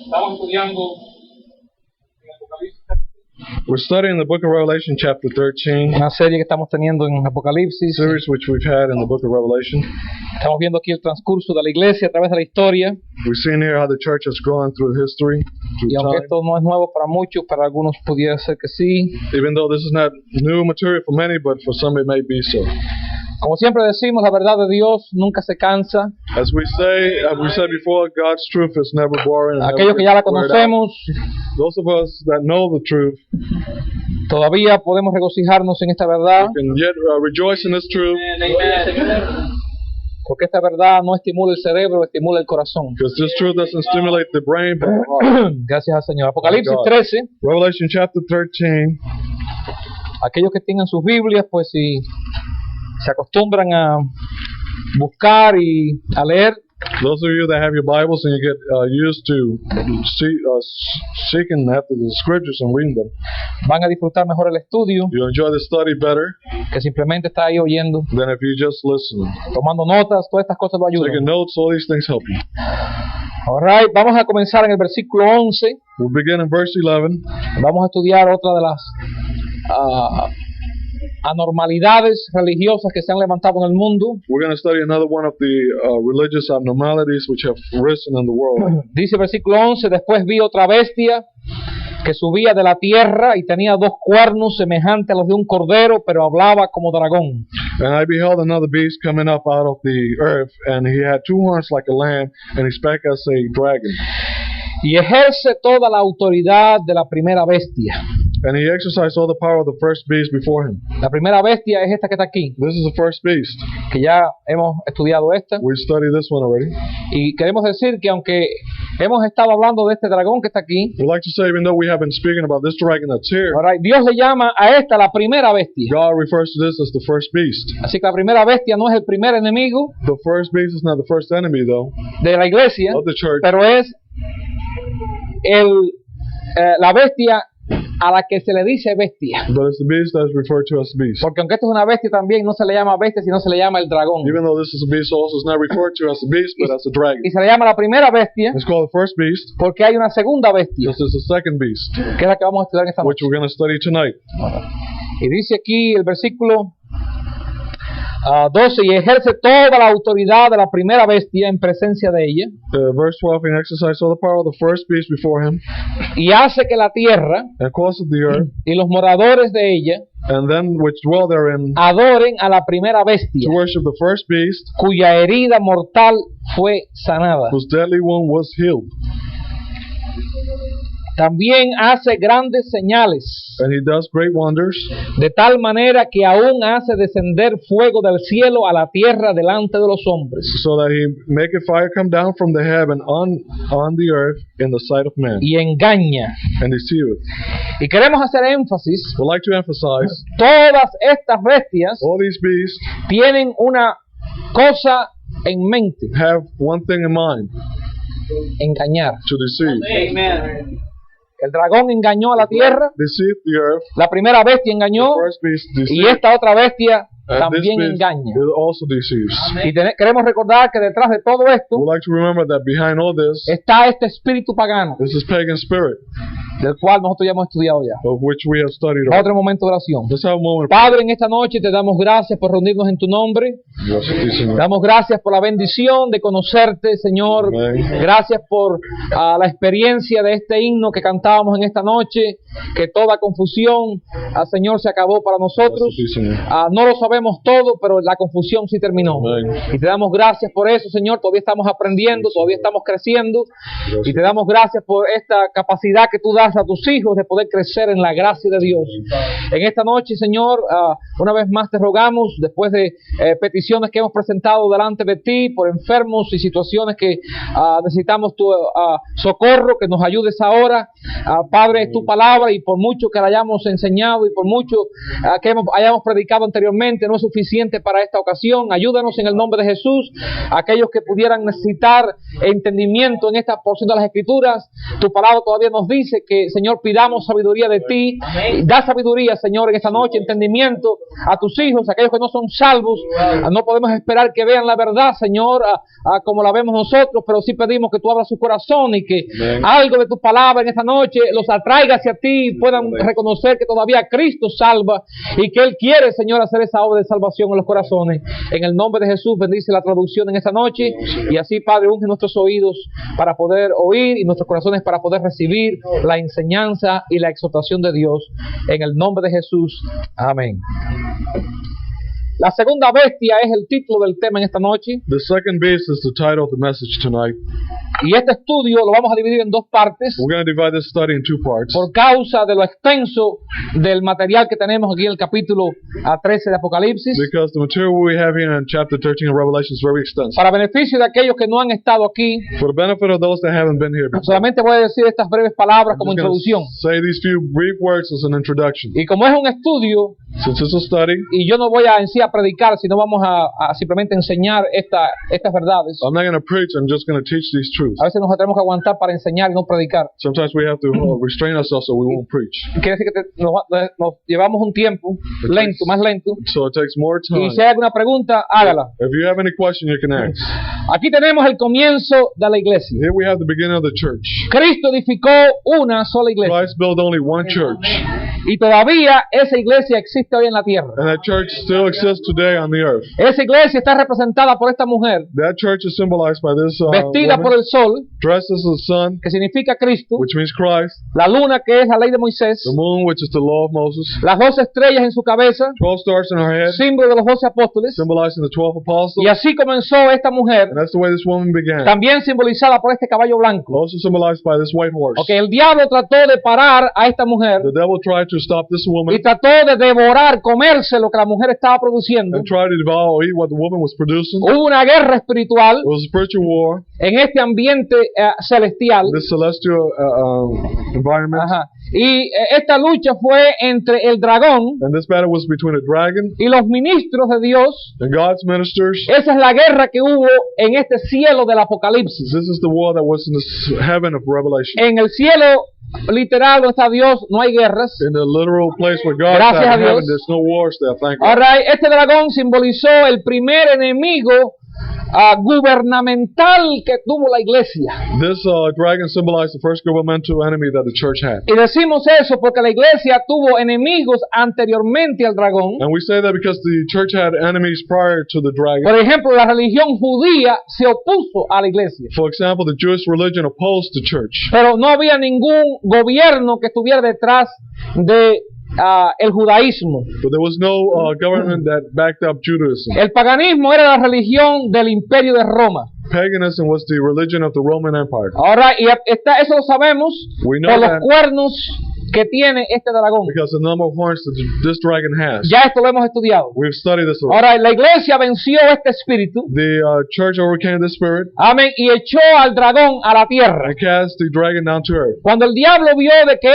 Estamos estudiando en Apocalipsis. We're studying the book of Revelation, chapter 13, Una serie que estamos teniendo en Apocalipsis. series which we've had in the book of Revelation. Estamos viendo aquí el transcurso de la iglesia a través de la historia. We've seen here how the church has grown through history, through Y aunque time. esto no es nuevo para muchos, para algunos pudiera ser que sí. Even though this is not new material for many, but for some it may be so. Como siempre decimos, la verdad de Dios nunca se cansa. As we said before, God's truth is never boring. and Aquellos never que ya la wear out. conocemos, Those of us that know the truth todavía podemos regocijarnos en esta verdad, can yet rejoice in this truth, porque esta verdad no estimula el cerebro, estimula el corazón. because this truth doesn't stimulate the brain but the heart. Gracias al Señor. Apocalipsis God. 13, Revelation chapter 13. aquellos que tengan sus Biblias, pues si se acostumbran a buscar y a leer, Those of you that have your Bibles and you get used to seeking after the scriptures and reading them, van a disfrutar mejor el estudio you enjoy the study better que simplemente estar ahí oyendo, than if you just listen. tomando notas. Todas estas cosas lo Taking ayudan. notes, all these things help you. Alright, vamos a comenzar en el versículo 11. We'll begin in verse 11. Vamos a estudiar otra de las anormalidades religiosas que se han levantado en el mundo. We're going to study another one of the religious abnormalities which have risen in the world. Dice el versículo 11: después vi otra bestia que subía de la tierra y tenía dos cuernos semejantes a los de un cordero, pero hablaba como dragón. And I beheld another beast coming up out of the earth, and he had two horns like a lamb, and he spake as a dragon. Y ejerce toda la autoridad de la primera bestia. And he exercised all the power of the first beast before him. La primera bestia es esta que está aquí, This is the first beast. que ya hemos estudiado esta. We studied this one already. Y queremos decir que aunque hemos estado hablando de este dragón que está aquí, We'd like to say, even though we have been speaking about this dragon that's here, ahora Dios le llama a esta la primera bestia. God refers to this as the first beast. Así que la primera bestia no es el primer enemigo The first beast is not the first enemy, though, de la iglesia, of the church, pero es la bestia a la que se le dice bestia. but it's the beast that's referred to as beast. Porque aunque esto es una bestia también, no se le llama bestia, sino se le llama el dragón. Even though this is a beast, also it's not referred to as a beast, but as a dragon. Y se le llama la primera bestia It's called the first beast. porque hay una segunda bestia, This is the second beast, que es la que vamos a estudiar en esta which noche. we're going to study tonight. Y dice aquí el versículo 12: y ejerce toda la autoridad de la primera bestia en presencia de ella, Verse 12, and exercised all the power of the first beast before him, y hace que la tierra and caused the earth, y los moradores de ella and them which dwell therein, adoren a la primera bestia, to worship the first beast, cuya herida mortal fue sanada. whose deadly wound was healed. También hace grandes señales, And he does great wonders, de tal manera que aún hace descender fuego del cielo a la tierra delante de los hombres, so that he maketh fire come down from the heaven on the earth in the sight of man, y engaña. and deceiveth. Y queremos hacer énfasis: We'd like to emphasize, todas estas bestias all these beasts tienen una cosa en mente: have one thing in mind, engañar. to deceive. El dragón engañó a la tierra, Deceive the earth, la primera bestia engañó, the first beast y deceived, esta otra bestia and this también beast engaña. it also deceives. Y queremos recordar que detrás de todo esto We'd like to remember that behind all this, está este espíritu pagano, this is pagan spirit, del cual nosotros ya hemos estudiado ya. of which we have studied. Vamos a otro momento de oración. Let's have a moment. Padre, en esta noche te damos gracias por reunirnos en tu nombre. Gracias a ti, Señor. Damos gracias por la bendición de conocerte, Señor. Amén. Gracias por la experiencia de este himno que cantábamos en esta noche, que toda confusión, Señor, se acabó para nosotros. Gracias a ti, Señor. No lo sabemos todo, pero la confusión sí terminó. Amén. Y te damos gracias por eso, Señor. Todavía estamos aprendiendo, todavía estamos creciendo. Y te damos gracias por esta capacidad que tú das a tus hijos de poder crecer en la gracia de Dios. En esta noche, Señor, una vez más te rogamos, después de peticiones que hemos presentado delante de ti, por enfermos y situaciones que necesitamos tu socorro, que nos ayudes ahora. Padre, tu palabra palabra y por mucho que la hayamos enseñado y por mucho que hayamos predicado anteriormente, no es suficiente para esta ocasión. Ayúdanos en el nombre de Jesús. Aquellos que pudieran necesitar entendimiento en esta porción de las Escrituras, tu palabra todavía nos dice que, Señor, pidamos sabiduría de ti. Da sabiduría, Señor, en esta noche, entendimiento a tus hijos, aquellos que no son salvos. No podemos esperar que vean la verdad, Señor, como la vemos nosotros, pero sí pedimos que tú abras su corazón y que algo de tu palabra en esta noche los atraiga hacia ti y puedan reconocer que todavía Cristo salva y que Él quiere, Señor, hacer esa obra de salvación en los corazones. En el nombre de Jesús, bendice la traducción en esta noche y así, Padre, unge nuestros oídos para poder oír y nuestros corazones para poder recibir la enseñanza y la exhortación de Dios. En el nombre de Jesús. Amén. La segunda bestia es el título del tema en esta noche. The second beast is the title of the message tonight. Y este estudio lo vamos a dividir en dos partes. We're going to divide this study in two parts. Por causa de lo extenso del material que tenemos aquí en el capítulo 13 de Apocalipsis. Because the material we have here in chapter 13 of Revelation is very extensive. Para beneficio de aquellos que no han estado aquí, For the benefit of those that haven't been here before, solamente voy a decir estas breves palabras como I'm just introducción. gonna say these few brief words as an introduction. Y como es un estudio, Since it's a study, y yo no voy en sí a predicar, sino vamos a simplemente enseñar estas verdades. I'm not going to preach, I'm just going to teach these truths. A veces nos tenemos que aguantar para enseñar y no predicar. Sometimes we have to restrain ourselves so we won't preach. Quiere decir que nos llevamos un tiempo lento, más lento. So it takes more time. Y si hay alguna pregunta, hágala. If you have any question, you can ask. Aquí tenemos el comienzo de la iglesia. Here we have the beginning of the church. Cristo edificó una sola iglesia. Christ built only one church, Y todavía esa iglesia existe hoy en la tierra. and that church still exists today on the earth. Esa iglesia está representada por esta mujer, That church is symbolized by this vestida por woman, el sol, dressed as the sun, que significa Cristo, which means Christ, la luna, que es la ley de Moisés, the moon, which is the law of Moses, las 12 estrellas en su cabeza, 12 stars in her head, símbolo de los 12 apóstoles. symbolizing the 12 apostles. Y así comenzó esta mujer, And that's the way this woman began. también simbolizada por este caballo blanco. Also symbolized by this white horse. Ok, el diablo trató de parar a esta mujer The devil tried to stop this woman y trató de devorar, comerse lo que la mujer estaba produciendo. and tried to devour or eat what the woman was producing. Hubo una guerra espiritual It was a spiritual war, en este ambiente celestial. this celestial environment. Ajá. Y esta lucha fue entre el dragón And this battle was between a dragon y los ministros de Dios. and God's ministers. Esa es la guerra que hubo en este cielo del Apocalipsis. This is the war that was in the heaven of Revelation. En el cielo literal donde está Dios no hay guerras. In the literal place where God is Gracias a in heaven, Dios. there's no wars there, thank God. Ahora, este dragón simbolizó el primer enemigo gubernamental que tuvo la iglesia. This dragon symbolized the first governmental enemy that the church had. Y decimos eso porque la iglesia tuvo enemigos anteriormente al dragón. And we say that because the church had enemies prior to the dragon. Por ejemplo, la religión judía se opuso a la iglesia. For example, the Jewish religion opposed the church. Pero no había ningún gobierno que estuviera detrás de el judaísmo. But there was no government that backed up Judaism. El paganismo era la religión del imperio de Roma. Paganism was the religion of the Roman Empire. Ahora, y eso lo sabemos We know por los that cuernos que tiene este dragón. because the number of horns that this dragon has. Ya esto lo hemos estudiado. We've studied this already. Ahora, la iglesia venció este espíritu. The church overcame the spirit Amén. Y echó al dragón a la tierra. and cast the dragon down to earth. Cuando el diablo vio de que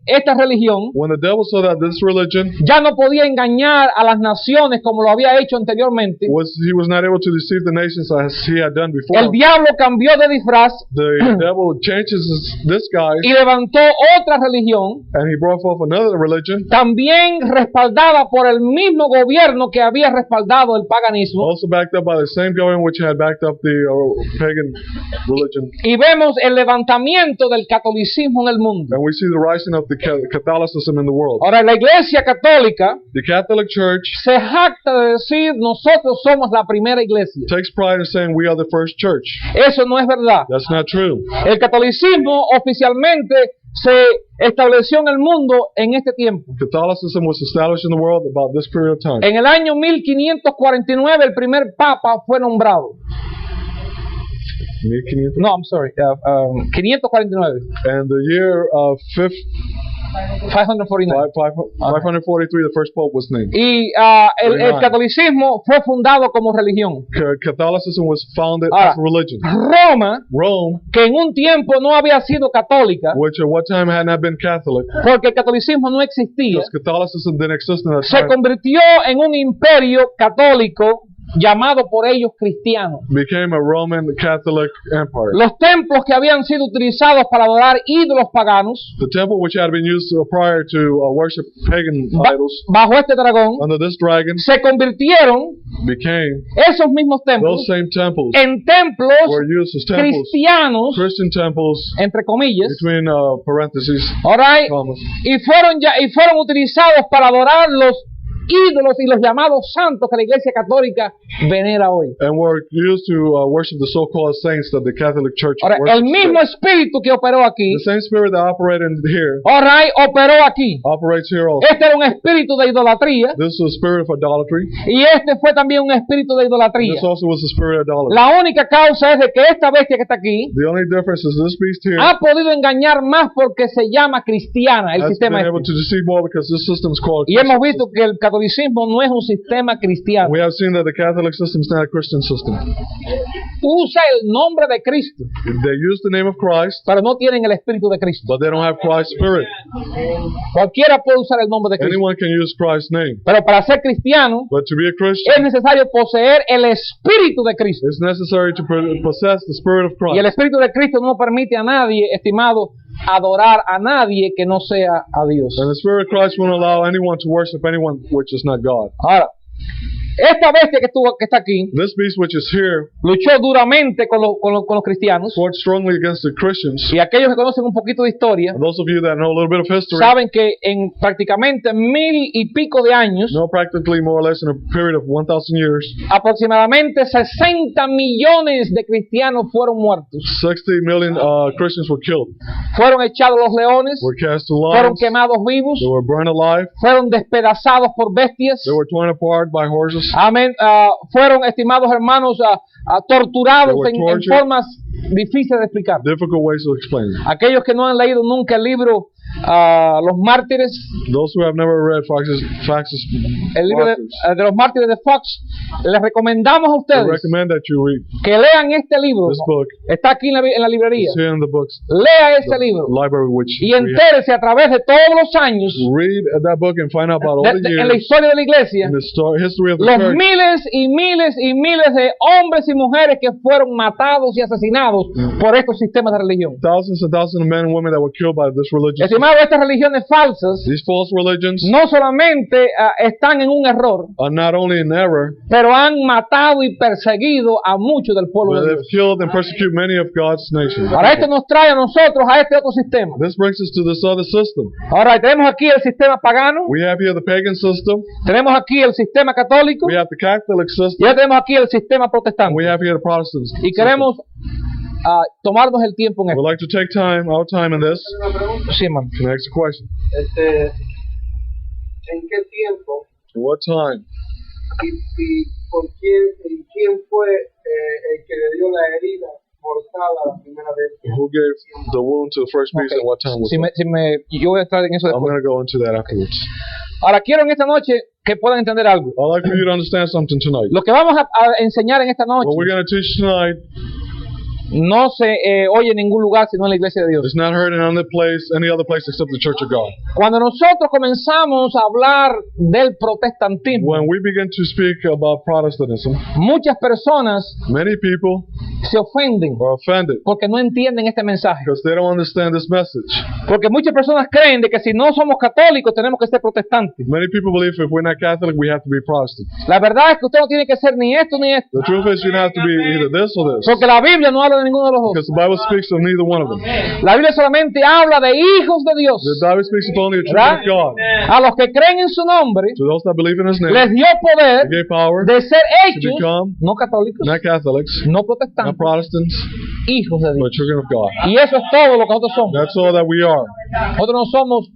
esta religión When the devil saw that this religion ya no podía engañar a las naciones como lo había hecho anteriormente, he was not able to deceive the nations as he had done before. el diablo cambió de disfraz The devil changes this guy y levantó otra religión, and he brought forth another religion, también respaldada por el mismo gobierno que había respaldado el paganismo. also backed up by the same government which had backed up the pagan religion. Y vemos el levantamiento del catolicismo en el mundo. And we see the rising of the Catholicism in the world. Ahora, la iglesia católica The Catholic Church se jacta de decir nosotros somos la primera iglesia. takes pride in saying we are the first church. Eso no es verdad. That's not true. El catolicismo oficialmente se estableció en el mundo en este tiempo. Catholicism was established in the world about this period of time. En el año 1549 el primer papa fue nombrado. 1500? No, I'm sorry. 549. And the year of 549. 543, the first pope was named. Y el catolicismo fue fundado como religión. Catholicism was founded Ahora, as a religion. Rome, que en un tiempo no había sido católica, which at what time had not been Catholic, porque el catolicismo no existía, because Catholicism didn't exist in that se time, convirtió en un imperio católico llamado por ellos cristiano. became a Roman Catholic empire. Los templos que habían sido utilizados para adorar ídolos paganos, The temple which had been used prior to worship pagan idols bajo este dragón, under this dragon se convirtieron became esos mismos templos those same temples en templos were used as temples, cristianos, Christian temples, entre comillas, between parentheses, alright, commas, y fueron utilizados para adorar los ídolos y los llamados santos que la Iglesia Católica venera hoy. and were used to worship the so-called saints that the Catholic Church Ahora, el worships mismo today. espíritu que operó aquí, The same spirit that operated here alright, operó aquí. operates here also. Este era un espíritu de idolatría This is a spirit of idolatry. y este fue también un espíritu de idolatría. This also was a spirit of idolatry. La única causa es de que esta bestia que está aquí The only difference is this beast here ha podido engañar más porque se llama cristiana el has been sistema able este. to deceive more because this system is called Y hemos Christian visto que el catolicismo no es un sistema cristiano. system. We have seen that the Catholic system is not a Christian system. Usa el nombre de Cristo, They use the name of Christ, pero no tienen el espíritu de Cristo. but they don't have Christ's spirit. Cualquiera puede usar el nombre de Cristo, Anyone can use Christ's name. pero para ser cristiano But to be a es Christian, necesario poseer el espíritu de Cristo. it's necessary to possess the spirit of Y el Christ. espíritu de Cristo no permite a nadie, estimado, adorar a nadie que no sea a Dios. And the spirit of Christ won't allow anyone to worship anyone which is not God. Ahora, esta bestia que está aquí This beast which is here luchó duramente con los cristianos, fought strongly against the Christians. y aquellos que conocen un poquito de historia And those of you that know a little bit of history saben que en prácticamente 1000 y pico de años, know practically more or less in a period of 1,000 years, aproximadamente 60 millones de cristianos fueron muertos, 60 million Christians were killed, fueron echados a los leones, were cast to fueron lions, quemados vivos, they were burned alive, fueron despedazados por bestias. they were torn apart by horses, Amén. Fueron, estimados hermanos, torturados They were en tortured. formas difíciles de explicar. difficult ways to explain. Aquellos que no han leído nunca el libro Los Mártires, Those who have never read Fox's el libro de los Mártires de Fox, les recomendamos a I ustedes recommend that you read que lean este libro. this book. Está aquí en la librería. It's here in the books Lea ese libro library which y we have. entérese a través de todos los años Read that book and find out about all the en la years historia de la iglesia, in the history of the los church. miles y miles y miles de hombres y mujeres que fueron matados y asesinados por estos sistemas de religión. Thousands and thousands of men and women that were killed by this religion. Estimados, estas religiones falsas These false religions no solamente están en un error, are not only in error, pero han matado y perseguido a muchos del pueblo but de they've Dios. killed and persecuted many of God's nations. Ahora esto nos trae a nosotros a este otro sistema. This brings us to this other system. Ahora tenemos aquí el sistema pagano, We have here the pagan system, tenemos aquí el sistema católico we have the Catholic y system, ya tenemos aquí el sistema and protestante. we have here the Protestant Y system. queremos tomarnos el tiempo en We'd esto. like to take our time in this. Sí, hermano. Can I ask a question? ¿En qué tiempo At what time? y por quién fue el que le dio la herida mortal a la primera vez? Who gave the wound to the first beast Ok. and what time was it? Yo voy a estar en eso I'm después. going to go into that afterwards. Ahora quiero en esta noche que puedan entender algo. I'd like for you to understand something tonight. Lo que vamos a enseñar en esta noche What we're going to teach tonight no se oye en ningún lugar sino en la iglesia de Dios. is not heard in any other place except the Church of God. Cuando nosotros comenzamos a hablar del protestantismo, When we begin to speak about Protestantism, muchas personas many people se ofenden are offended porque no entienden este mensaje. because they don't understand this message. Porque muchas personas creen de que si no somos católicos tenemos que ser protestantes. Many people believe if we're not Catholic, we have to be Protestant. La verdad es que usted no tiene que ser ni esto ni esto. The truth is you don't have to be either this or this, Porque la Biblia no habla de ninguno de los dos. because the Bible speaks of neither one of them. La Biblia solamente habla de hijos de Dios. The Bible speaks of only the children of God. A los que creen en su nombre, To those that believe in His name, les dio poder He gave power de ser to hechos, become no católicos, not Catholics, no not protestantes, Protestants, hijos de but Dios. children of God. Y eso es todo lo que nosotros somos. That's all that we are. Nosotros no somos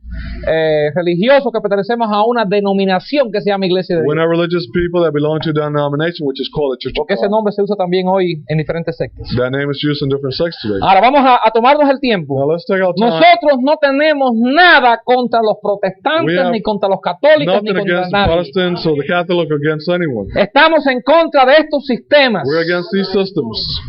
religiosos que pertenecemos a una denominación que se llama Iglesia de We're Dios. not religious people that belong to a denomination which is called the Church of Porque ese God. nombre se usa también hoy en diferentes sectas. That name is used in different sects today. Ahora vamos a tomarnos el tiempo. Now let's take our time. Nosotros no tenemos nada contra los We protestantes, have ni contra los católicos, ni Nothing contra against the nadie. Protestants or the Catholic or against anyone. Estamos en contra de estos sistemas. We're against these systems.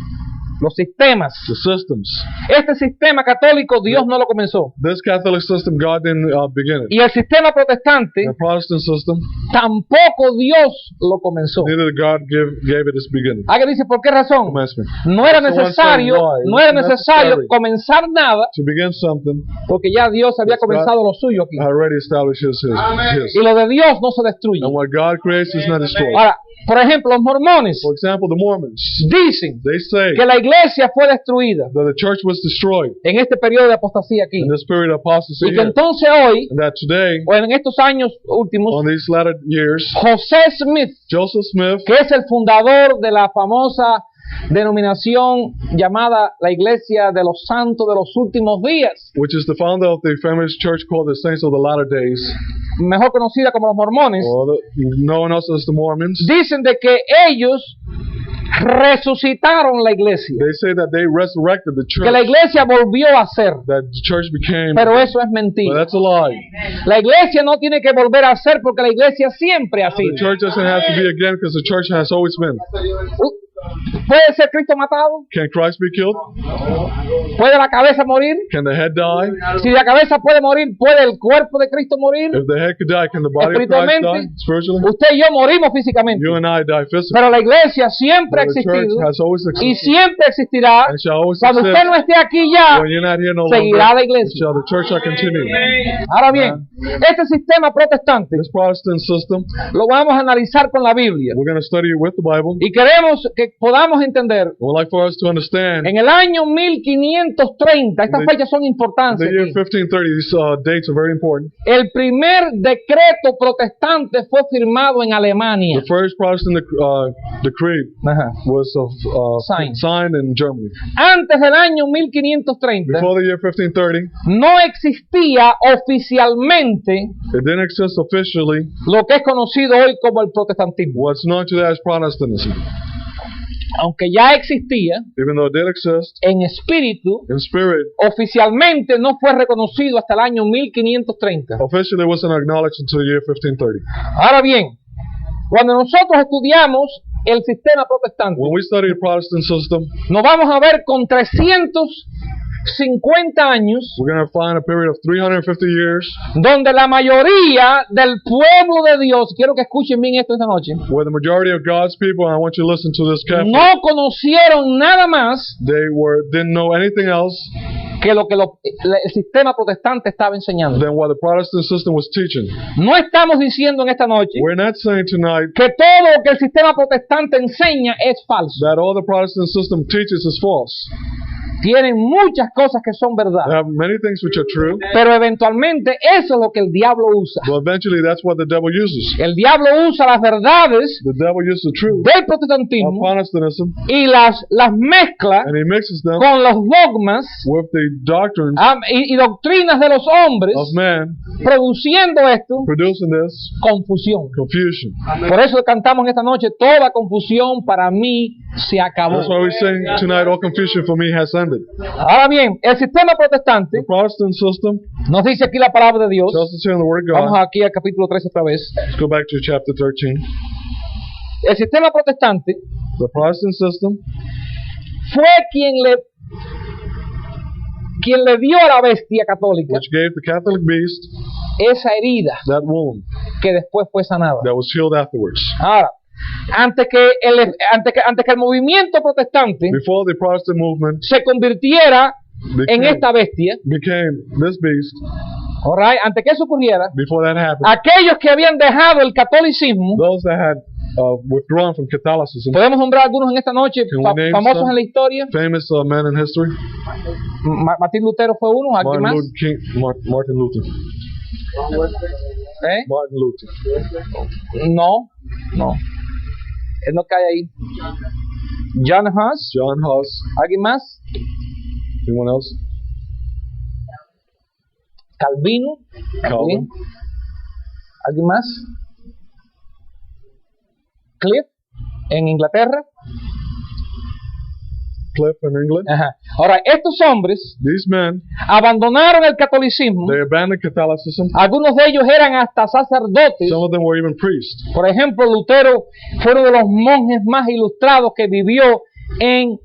Los sistemas. The systems. Este sistema católico Dios no lo comenzó. This Catholic system, God didn't begin it. Y el sistema protestante The Protestant system, tampoco Dios lo comenzó. neither God gave it its beginning. Alguien dice, ¿por qué razón? Commencement. No era Someone necesario, said why. no era It's necesario necessary comenzar nada to begin something, porque ya Dios había comenzado lo suyo aquí. already established his. Y lo de Dios no se destruye. And what God creates is not destroyed. Ahora, por ejemplo, los mormones For example, the Mormons, dicen they say que la iglesia fue destruida that the church was destroyed en este periodo de apostasía aquí. in this period of apostasy Y que here, entonces hoy, and that today, o en estos años últimos, on these latter years, José Smith, Joseph Smith, que es el fundador de la famosa denominación llamada la Iglesia de los Santos de los Últimos Días, which is the founder of the famous church called the Saints of the Latter Days, mejor conocida como los mormones, or known also as the Mormons, dicen de que ellos resucitaron la iglesia, they say that they resurrected the que la church, iglesia volvió a ser, that the church became, pero eso es but mentira. that's a lie. La iglesia no tiene que volver a ser porque la iglesia siempre ha The sido. church doesn't have to be again because the church has always been. ¿Puede ser Cristo matado? Can Christ be killed? ¿Puede la cabeza morir? Can the head die? Si la cabeza puede morir, ¿puede el cuerpo de Cristo morir? If the head could die, can the body of Christ die Espiritualmente, spiritually? usted y yo morimos físicamente, You and I die physically. pero la iglesia siempre ha But the church existido has always y existed siempre existirá. and shall always Cuando usted no exist. esté aquí ya, When you're not here no seguirá la longer, iglesia. the church shall continue. Ahora bien, este sistema protestante This Protestant system, lo vamos a analizar con la Biblia we're going to study it with the Bible. y queremos que podamos entender We'd like for us to understand en el año 1530, estas The- fechas son the importantes year aquí. 1530. These dates are very important. El primer decreto protestante fue firmado en Alemania. The first Protestant decree Ajá. was Signed. signed in Germany. Antes del año 1530 Before the year 1530, no existía oficialmente it didn't exist officially lo que es conocido hoy como el protestantismo. what's known today as Protestantism. Aunque ya existía, Even though it did exist en espíritu, in spirit, oficialmente no fue reconocido hasta el año 1530. officially it wasn't acknowledged until the year 1530. Ahora bien, cuando nosotros estudiamos el sistema protestante, When we study the Protestant system, nos vamos a ver con 350 años we're going to find a period of 350 years donde la mayoría del pueblo de Dios, quiero que escuchen bien esto esta noche, where the majority of God's people, and I want you to listen to this carefully, no conocieron nada más didn't know anything else que lo que el sistema protestante estaba enseñando. than what the Protestant system was teaching. No estamos diciendo en esta noche We're not saying tonight que todo lo que el sistema protestante enseña es falso. that all the Protestant system teaches is false. Tienen muchas cosas que son They verdad, have many things which are true, pero eventualmente eso es lo que el diablo usa. but eventually that's what the devil uses. El diablo usa las verdades The devil uses the truth del of protestantismo Protestantism y las mezcla and he mixes them con los dogmas with the doctrines y doctrinas de los hombres, of man, produciendo esto producing this confusión. confusion. Por eso cantamos esta noche, toda confusión para mí se acabó. That's why we sing tonight, all confusion for me has ended. Ahora bien, el sistema protestante, The Protestant system, nos dice aquí la palabra de Dios. tells us here in the Word of Vamos God. aquí al capítulo 13 otra vez. Let's go back to chapter 13. El sistema protestante The Protestant system fue quien le dio a la bestia católica which gave the Catholic beast esa herida that wound que después fue sanada. that was healed afterwards. Ahora, antes que el movimiento protestante Before the Protestant movement se convirtiera en esta bestia, became this beast, alright, antes que eso ocurriera, before that happened, aquellos que habían dejado el catolicismo, those that had withdrawn from Catholicism, podemos nombrar algunos en esta noche Can we name famosos some? en la historia. famous men in history, Martín Lutero fue uno, ¿alguien más? Martin Luther. ¿Eh? Martin Luther. No. Él no cae ahí. John Huss, John Huss. ¿alguien más? Anyone else? Calvino. Calvin. ¿Sí? ¿Alguien más? Cliff, en Inglaterra. Cliff in England. Ajá. Ahora, estos hombres These men, abandonaron el catolicismo. they abandoned Catholicism. Algunos de ellos eran hasta sacerdotes. Some of them were even priests. Por ejemplo, Lutero fue uno de los monjes más ilustrados que vivió en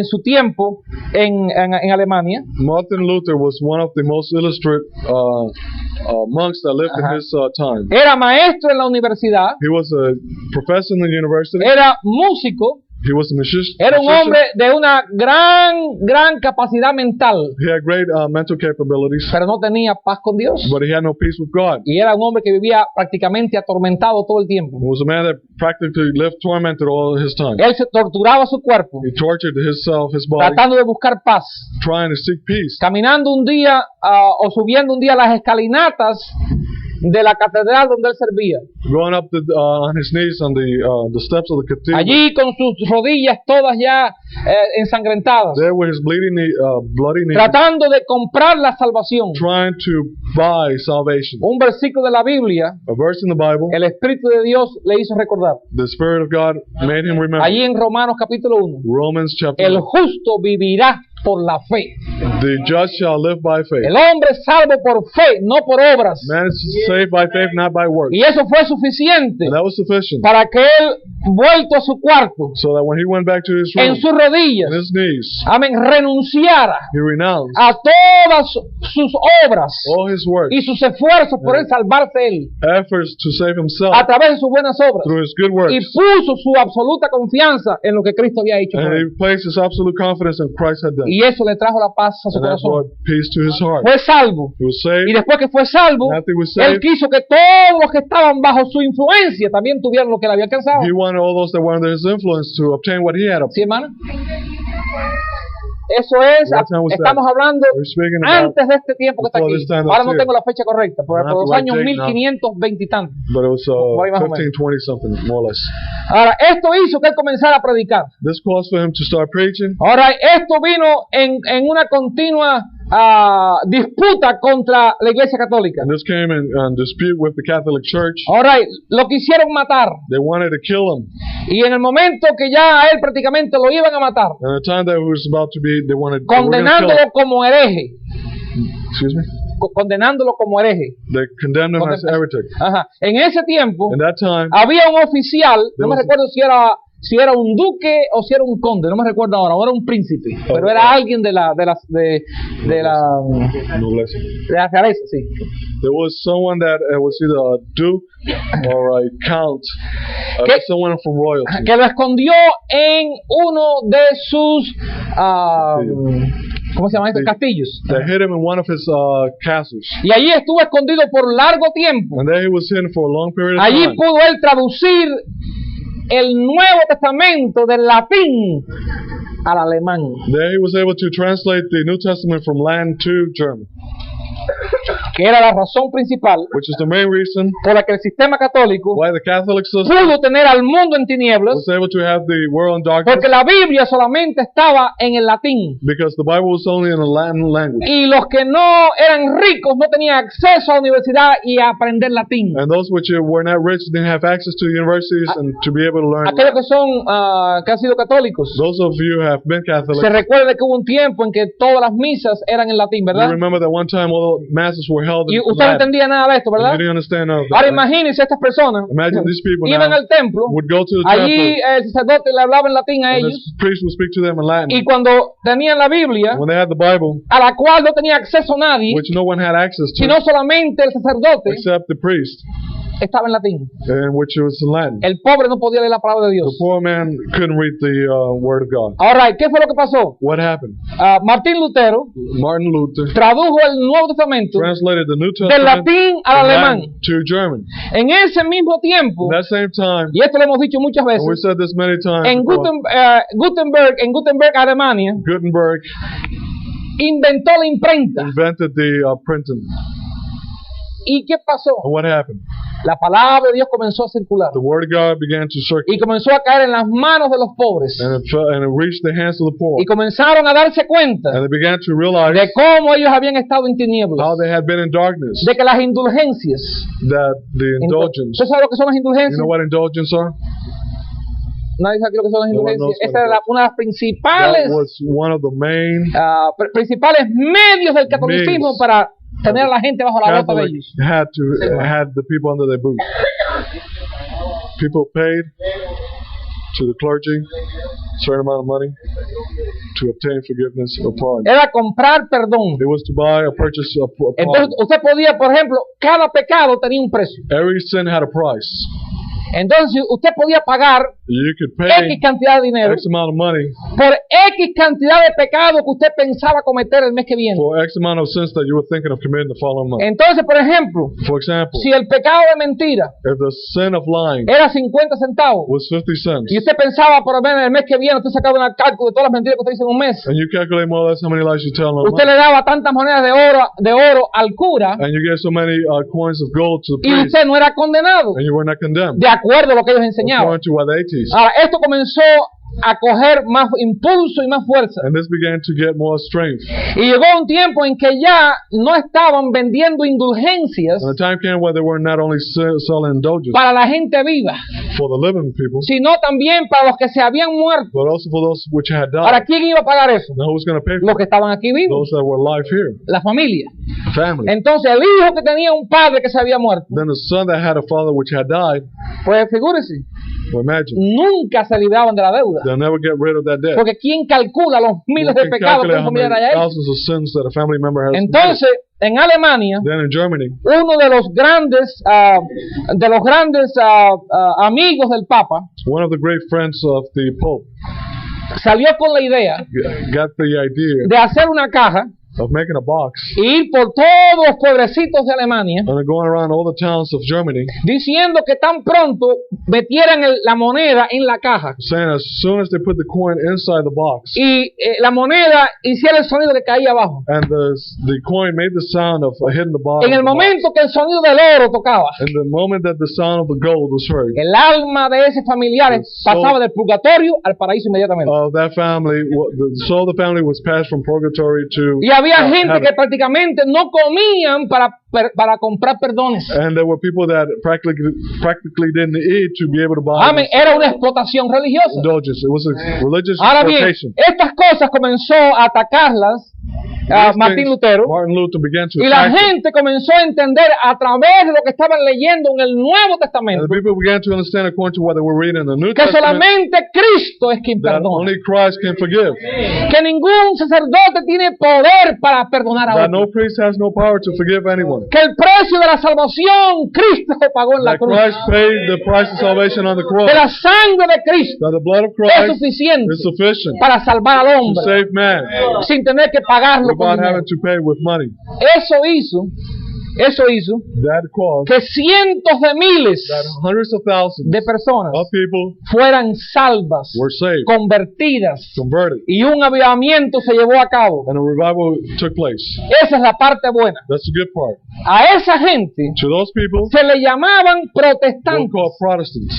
su tiempo en Alemania. Martin Luther was one of the most illustrious monks that lived in his time. Era maestro en la universidad, He was a professor in the university. era músico, He was a musician. era un hombre de una gran capacidad mental, He had great mental capabilities, pero no tenía paz con Dios. but he had no peace with God. Y era un hombre que vivía prácticamente atormentado todo el tiempo. He was a man that practically lived tormented all his time. Él se torturaba su cuerpo, He tortured himself, his body, tratando de buscar paz. trying to seek peace. Caminando un día o subiendo un día las escalinatas de la catedral donde él servía. Going up on his knees on the steps of the cathedral. Allí con sus rodillas todas ya ensangrentadas, There with his bloody knees, tratando de comprar la salvación. trying to buy salvation. Un versículo de la Biblia, A verse in the Bible, el Espíritu de Dios le hizo recordar. the Spirit of God made him remember. Allí en Romanos capítulo 1, Romans chapter el 1. justo vivirá por la fe. The just shall live by faith. El hombre es salvo por fe, no por obras. Man is saved by faith, not by works. Y eso fue suficiente And that was sufficient. para que él, vuelto a su cuarto, So that when he went back to his en room, sus rodillas, on his knees, amén, renunciara he renounced a todas sus obras all his works, y sus esfuerzos por él salvarse él efforts to save himself a través de sus buenas obras, through his good works. y puso su absoluta confianza en lo que Cristo había hecho por And él. he placed his absolute confidence in Christ had done. Y eso le trajo la paz a su And that brought corazón. peace to his heart. Fue salvo. He was Y saved. después que fue salvo, And after he was él saved, quiso que todos los que estaban bajo su influencia también tuvieran lo que él había alcanzado. he wanted all those that were under his influence to obtain what he had obtained. ¿Sí, hermano? Eso es, What time was estamos that? hablando We're speaking about, antes de este tiempo que está before aquí. this time Ahora that's no here. tengo la fecha correcta, pero Not por los the right años date now. 1520 y tantos. but it was Por ahí más o menos. 1520 something, more or less. Ahora, esto hizo que él comenzara a predicar. This caused for him to start preaching. Ahora, esto vino en una continua disputa contra la Iglesia Católica. And this came in dispute with the Catholic Church. Ahora, lo quisieron matar. They wanted to kill him. Y en el momento que ya a él prácticamente lo iban a matar, And the time that he was about to be, they were going to kill him. condenándolo como hereje. Excuse me? Condenándolo como hereje. They condemned him as a heretic. Ajá. En ese tiempo, In that time, había un oficial, no me was- recuerdo si era un duque o si era un conde, no me recuerdo ahora, o era un príncipe, pero era alguien de la nobleza. realeza, sí. There was someone that was either a duke or a count, ¿Qué? someone from royalty. Que lo escondió en uno de sus ¿cómo se llama esto? Sí. Castillos. They hid him in one of his castles. Y allí estuvo escondido por largo tiempo. And there he was hidden for a long period of Allí time. pudo él traducir el Nuevo Testamento del latín al alemán. There he was able to translate the New Testament from Latin to German, Que era la razón principal which is the main reason por la que el sistema católico why the Catholic system pudo tener al mundo en tinieblas, was able to have the world in darkness, porque la Biblia solamente estaba en el latín. because the Bible was only in the Latin language. Y los que no eran ricos no tenían acceso a la universidad y a aprender latín. And those which were not rich didn't have access to universities and to be able to learn. Aquellos que son que han sido católicos, Those of you who have been Catholic, se recuerda que hubo un tiempo en que todas las misas eran en latín, you ¿verdad? remember that one time all the masses were held Y in usted no Latin. entendía nada de esto, And ¿verdad? you didn't understand none of that, Ahora right? imagínense estas personas Imagine these people iban now al templo, would go to the allí temple, el sacerdote le hablaba en latín a and ellos, the priest would speak to them in Latin. y cuando tenían la Biblia, When they had the Bible, a la cual no tenía acceso nadie, which no one had access to, sino solamente el sacerdote, except the priest, estaba en latín. and which was in Latin. El pobre no podía leer la palabra de The Dios. poor man couldn't read the Word of God. Ahora, ¿qué fue lo que pasó? What happened? Martín Lutero Martin Luther tradujo el Nuevo Testamento translated the New del Testament latín al from alemán. Latin to German. En ese mismo tiempo, At that same time, y esto lo hemos dicho muchas and we veces, said this many times en before, Gutenberg, Alemania, Gutenberg inventó la imprenta. invented the printing. ¿Y qué pasó? And what happened? La palabra de Dios comenzó a circular the word of God began to y circulate, comenzó a caer en las manos de los pobres and it reached the hands of the poor, y comenzaron a darse cuenta and they began to realize de cómo ellos habían estado en tinieblas, how they had been in darkness, de que las indulgencias, that the indulgence. ¿usted sabe lo que son las You indulgencias? know what indulgence are? Nadie sabe lo que son las No one indulgencias. knows what Esa era una de las That principales was one of the main principales medios del catolicismo Means. para tener a la gente bajo la bota de Catholic ellos. had the people under their boot. People paid to the clergy a certain amount of money to obtain forgiveness or pardon. Era comprar perdón. It was to buy or purchase a Entonces pardon. usted podía, por ejemplo, cada pecado tenía un precio. Every sin had a price. Entonces usted podía pagar You could X pay cantidad de dinero X amount of money por X cantidad de pecado que usted pensaba cometer el mes que viene. for X amount of sins that you were thinking of committing the following month. Entonces, por ejemplo, For example, si el pecado de mentira if the sin of lying era 50 centavos was 50 cents, y usted pensaba por lo menos el mes que viene, usted sacaba un cálculo de todas las mentiras que usted hizo en un mes, and you calculate more or less how many lies you tell in a usted month, le daba tantas monedas de oro al cura and you get so many coins of gold to the y priest, usted no era condenado, and you were not condemned, de acuerdo a lo que ellos enseñaban. according to what they teach. Ahora, esto comenzó a coger más impulso y más fuerza. And this began to get more strength. Y llegó un tiempo en que ya no estaban vendiendo indulgencias And the time came where they were not only selling indulgence para la gente viva, for the living people, sino también para los que se habían muerto. but also for those which had Ahora, died. ¿quién iba a pagar eso? Now who's going to pay for Los que it? estaban aquí vivos, Those that were alive here, la familia. family. Entonces, el hijo que tenía un padre que se había muerto, Then the son that had a father which had died, pues figúrese, well, imagine, nunca se libraban de la deuda. they'll never get rid of that debt. Porque ¿quién calcula los You miles de can pecados que calculate un how many familiar haya hecho? thousands of sins that a family member has committed. Entonces, en Alemania, Then in Germany, uno de los grandes amigos del Papa one of the great friends of the Pope salió con la idea got the idea de hacer una caja of making a box e ir por todos los pueblecitos de Alemania and going around all the towns of Germany, diciendo que tan pronto metieran la moneda en la caja saying as soon as they put the coin inside the box y la moneda hiciera el sonido que caía abajo. and the coin made the sound of hitting the bottom En el of the box, momento que el sonido del oro tocaba, and the moment that the sound of the gold was heard, el alma de ese familiar pasaba del purgatorio al paraíso inmediatamente. of that family, the soul of the family was passed from purgatory to Y había gente heaven. que prácticamente no comían para comprar perdones. And there were people that practically didn't eat to be able to buy Amén. Era una explotación religiosa. indulgence. It was a religious Ahora bien, exploitation. estas cosas comenzó a atacarlas These Martín things, Lutero, Martin Luther began to y la attack them. gente comenzó a entender a través de lo que estaban leyendo en el Nuevo And Testamento the people began to understand according to what they were reading in the New que Testament solamente Cristo es quien that perdona, only Christ can forgive. que ningún sacerdote tiene poder para perdonar a That no otro, priest has no power to forgive anyone. que el precio de la salvación Cristo pagó en la That cruz, Christ paid the price of salvation on the cross. que la sangre de Cristo That the blood of es Christ suficiente is sufficient para salvar al to hombre save man sin tener que pagarlo con without dinero. having to pay with money. Eso hizo That caused que cientos de miles that hundreds of thousands de personas of people fueran salvas, were saved, convertidas, converted, y un avivamiento se llevó a cabo. and a revival took place. Esa es la parte buena. That's the good part. A esa gente To those people, se le llamaban we're protestantes. called Protestants.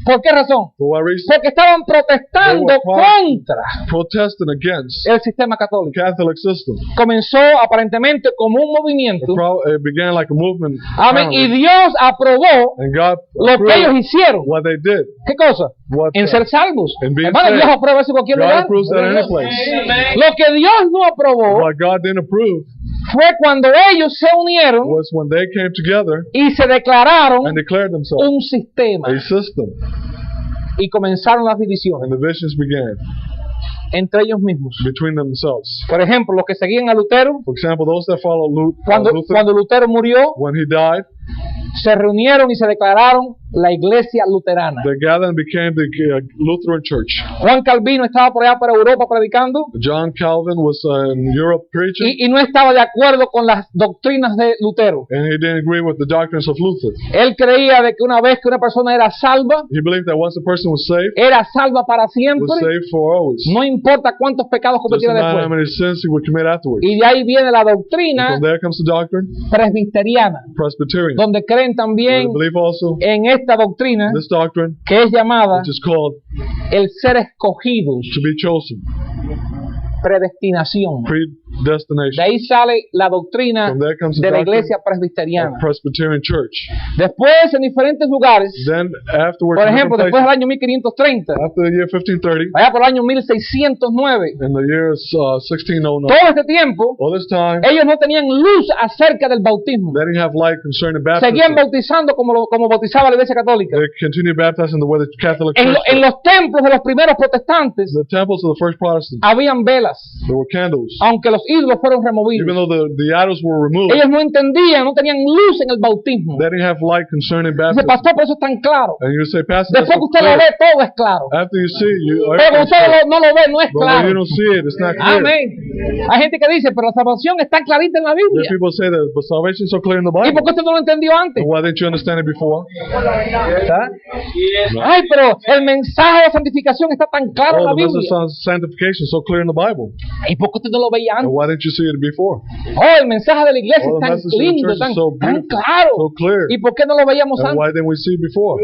¿Por qué razón? For what reason? Porque estaban protestando They were contra Protesting against el sistema the católico. Catholic system. Comenzó aparentemente como un movimiento. It began like a movement. Amén. Y apparently, Dios aprobó And God lo que ellos approved hicieron. what they did. ¿Qué cosa? What, En ser salvos. in being Hermano, Dios saved. aprueba eso en cualquier God lugar. approves that in any place. Lo que Dios no aprobó What God didn't approve fue cuando ellos se unieron was when they came together y se declararon and declared themselves un sistema a system, y comenzaron las divisiones and the divisions began entre ellos mismos. between themselves. Por ejemplo, los que seguían a Lutero, For example, those that follow cuando Lutero murió, when he died, se reunieron y se declararon la iglesia luterana. they gathered and became the Lutheran Church. Juan Calvino estaba por allá por Europa predicando John Calvin was in Europe preaching, y no estaba de acuerdo con las doctrinas de Lutero. and he didn't agree with the doctrines of Luther. Él creía de que una vez que una persona era salva, He believed that once a person was saved, era salva para was siempre, saved for always. no importa cuántos pecados Doesn't cometiera matter how después. many sins he would commit afterwards. Y de ahí viene la And doctrina from there comes the doctrine, presbiteriana, Presbyterian, donde cree creen But I también believe also en esta doctrina this doctrine, que es llamada which is called el ser escogidos, to be chosen, predestinación. De predestination. ahí sale la doctrina From there comes the de la doctrine iglesia of presbiteriana. Presbyterian Church. Después, en diferentes lugares, Then afterwards, por in ejemplo, different después del places, año 1530, after the year 1530, allá por el año 1609, in the year 1609, todo este tiempo, all this time, ellos no tenían luz acerca del bautismo. they didn't have light concerning Seguían baptism. bautizando como bautizaba la iglesia católica. They continued baptizing the way the Catholic En, Church en did. los templos de los primeros protestantes The temples of the first Protestants, habían velas, there were candles. aunque los ídolos fueron removidos. Even though the idols were removed, Ellos no entendían, no tenían luz en el bautismo. they didn't have light concerning Dice, baptism. pastor, por eso es tan claro. And you say, Pastor, that's Después que so usted lo clear. ve, todo es claro. After you see, Pero cuando everything's usted clear. no lo ve, no es But when you claro. don't see it, it's not clear. Amén. Hay gente que dice, pero la salvación está clarita en la There Biblia. people say that, but salvation is so clear in the ¿Y Bible. por qué usted no lo entendió antes? And why didn't you understand it before? ¿Ah? Ay, pero el mensaje de santificación está tan claro en Oh, la the message Biblia. of sanctification is so clear in the Bible. ¿Y por qué usted no lo veía And antes? why didn't you see it before? Oh, el mensaje de la iglesia Oh, es the tan message of the lindo, church tan, is so tan beautiful, claro. so clear. ¿Y por qué no lo veíamos And antes? why didn't we see it before?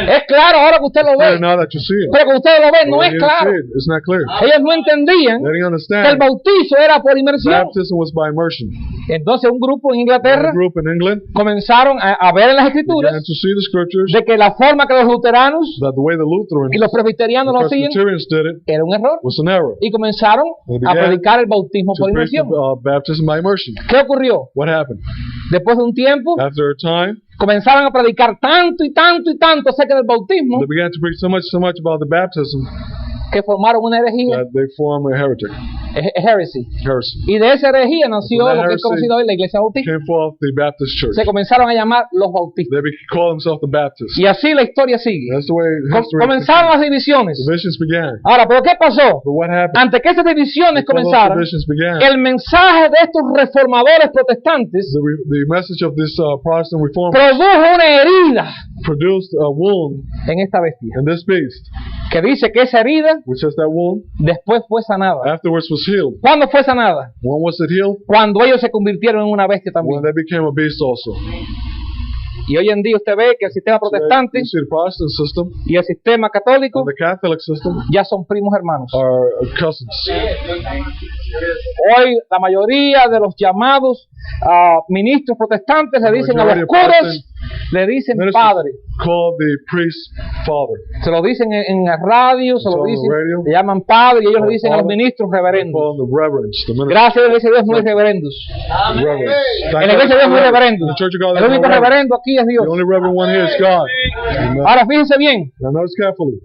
Es claro ahora que usted lo Clear ve. now that you see it. Pero cuando usted lo ve, But no when es you didn't claro. see it, it's not clear. Ellos no entendían They didn't que el understand. bautizo era por inmersión. Baptism was by immersion. Entonces un grupo en A Inglaterra group in England comenzaron a ver en las began escrituras to see the scriptures de que la forma que los luteranos that the way the Lutherans, y los presbiterianos the lo hacían Presbyterians did it era un error. was an error. Y comenzaron They a began predicar el bautismo To por preach the, inmersión. baptism by immersion. ¿Qué ocurrió? What happened? Después de un tiempo, After a time, comenzaron a predicar tanto y tanto y tanto acerca del bautismo they began to preach so much about the baptism que formaron una herejía, that they formed a heretic, heresy. heresy. Y de esa herejía nació From that lo que es heresy conocido hoy la iglesia bautista. Came forth the Baptist church. Se comenzaron a llamar los bautistas. They call themselves the Baptists. Y así la historia sigue. That's the way history Comenzaron las divisiones. divisions began. Ahora, ¿pero qué pasó? But what happened? Antes que esas divisiones Before those comenzaran, divisions began, el mensaje de estos reformadores protestantes the message of this Protestant reform produjo una herida produced a wound en esta bestia, in this beast, que dice que esa herida which is that wound después fue sanada. afterwards was healed. ¿Cuándo fue sanada? When was it healed? Cuando ellos se convirtieron en una bestia también. When they became a beast also. Y hoy en día usted ve que el sistema protestante You see the Protestant system y el sistema católico and the Catholic system ya son primos hermanos. are cousins. Hoy la mayoría de los llamados ministros protestantes le dicen a los Majority of curas, Protestant le dicen ministers padre. call the priest father. Se lo dicen en la radio, se lo on the dicen, radio. le llaman padre y ellos le Call dicen a los father. ministros They reverendos. call them the reverends, the ministers. Gracias a Dios no hay reverendos. Reverends. En la iglesia de Dios no hay reverendos. The Church of God, El there's no único reverend. reverendo aquí es Dios. The only reverend one here is God. Amen. Ahora fíjense bien, Now notice carefully.